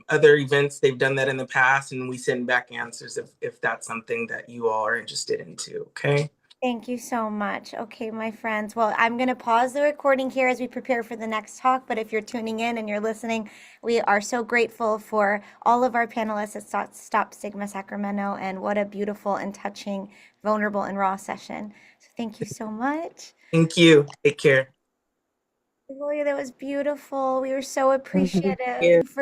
Other events, they've done that in the past, and we send back answers if that's something that you all are interested in too, okay? Thank you so much. Okay, my friends. Well, I'm going to pause the recording here as we prepare for the next talk. But if you're tuning in and you're listening, we are so grateful for all of our panelists at Stop Stigma Sacramento. And what a beautiful and touching, vulnerable and raw session. So thank you so much. Thank you. Take care. Julia, that was beautiful. We were so Thank you. appreciative for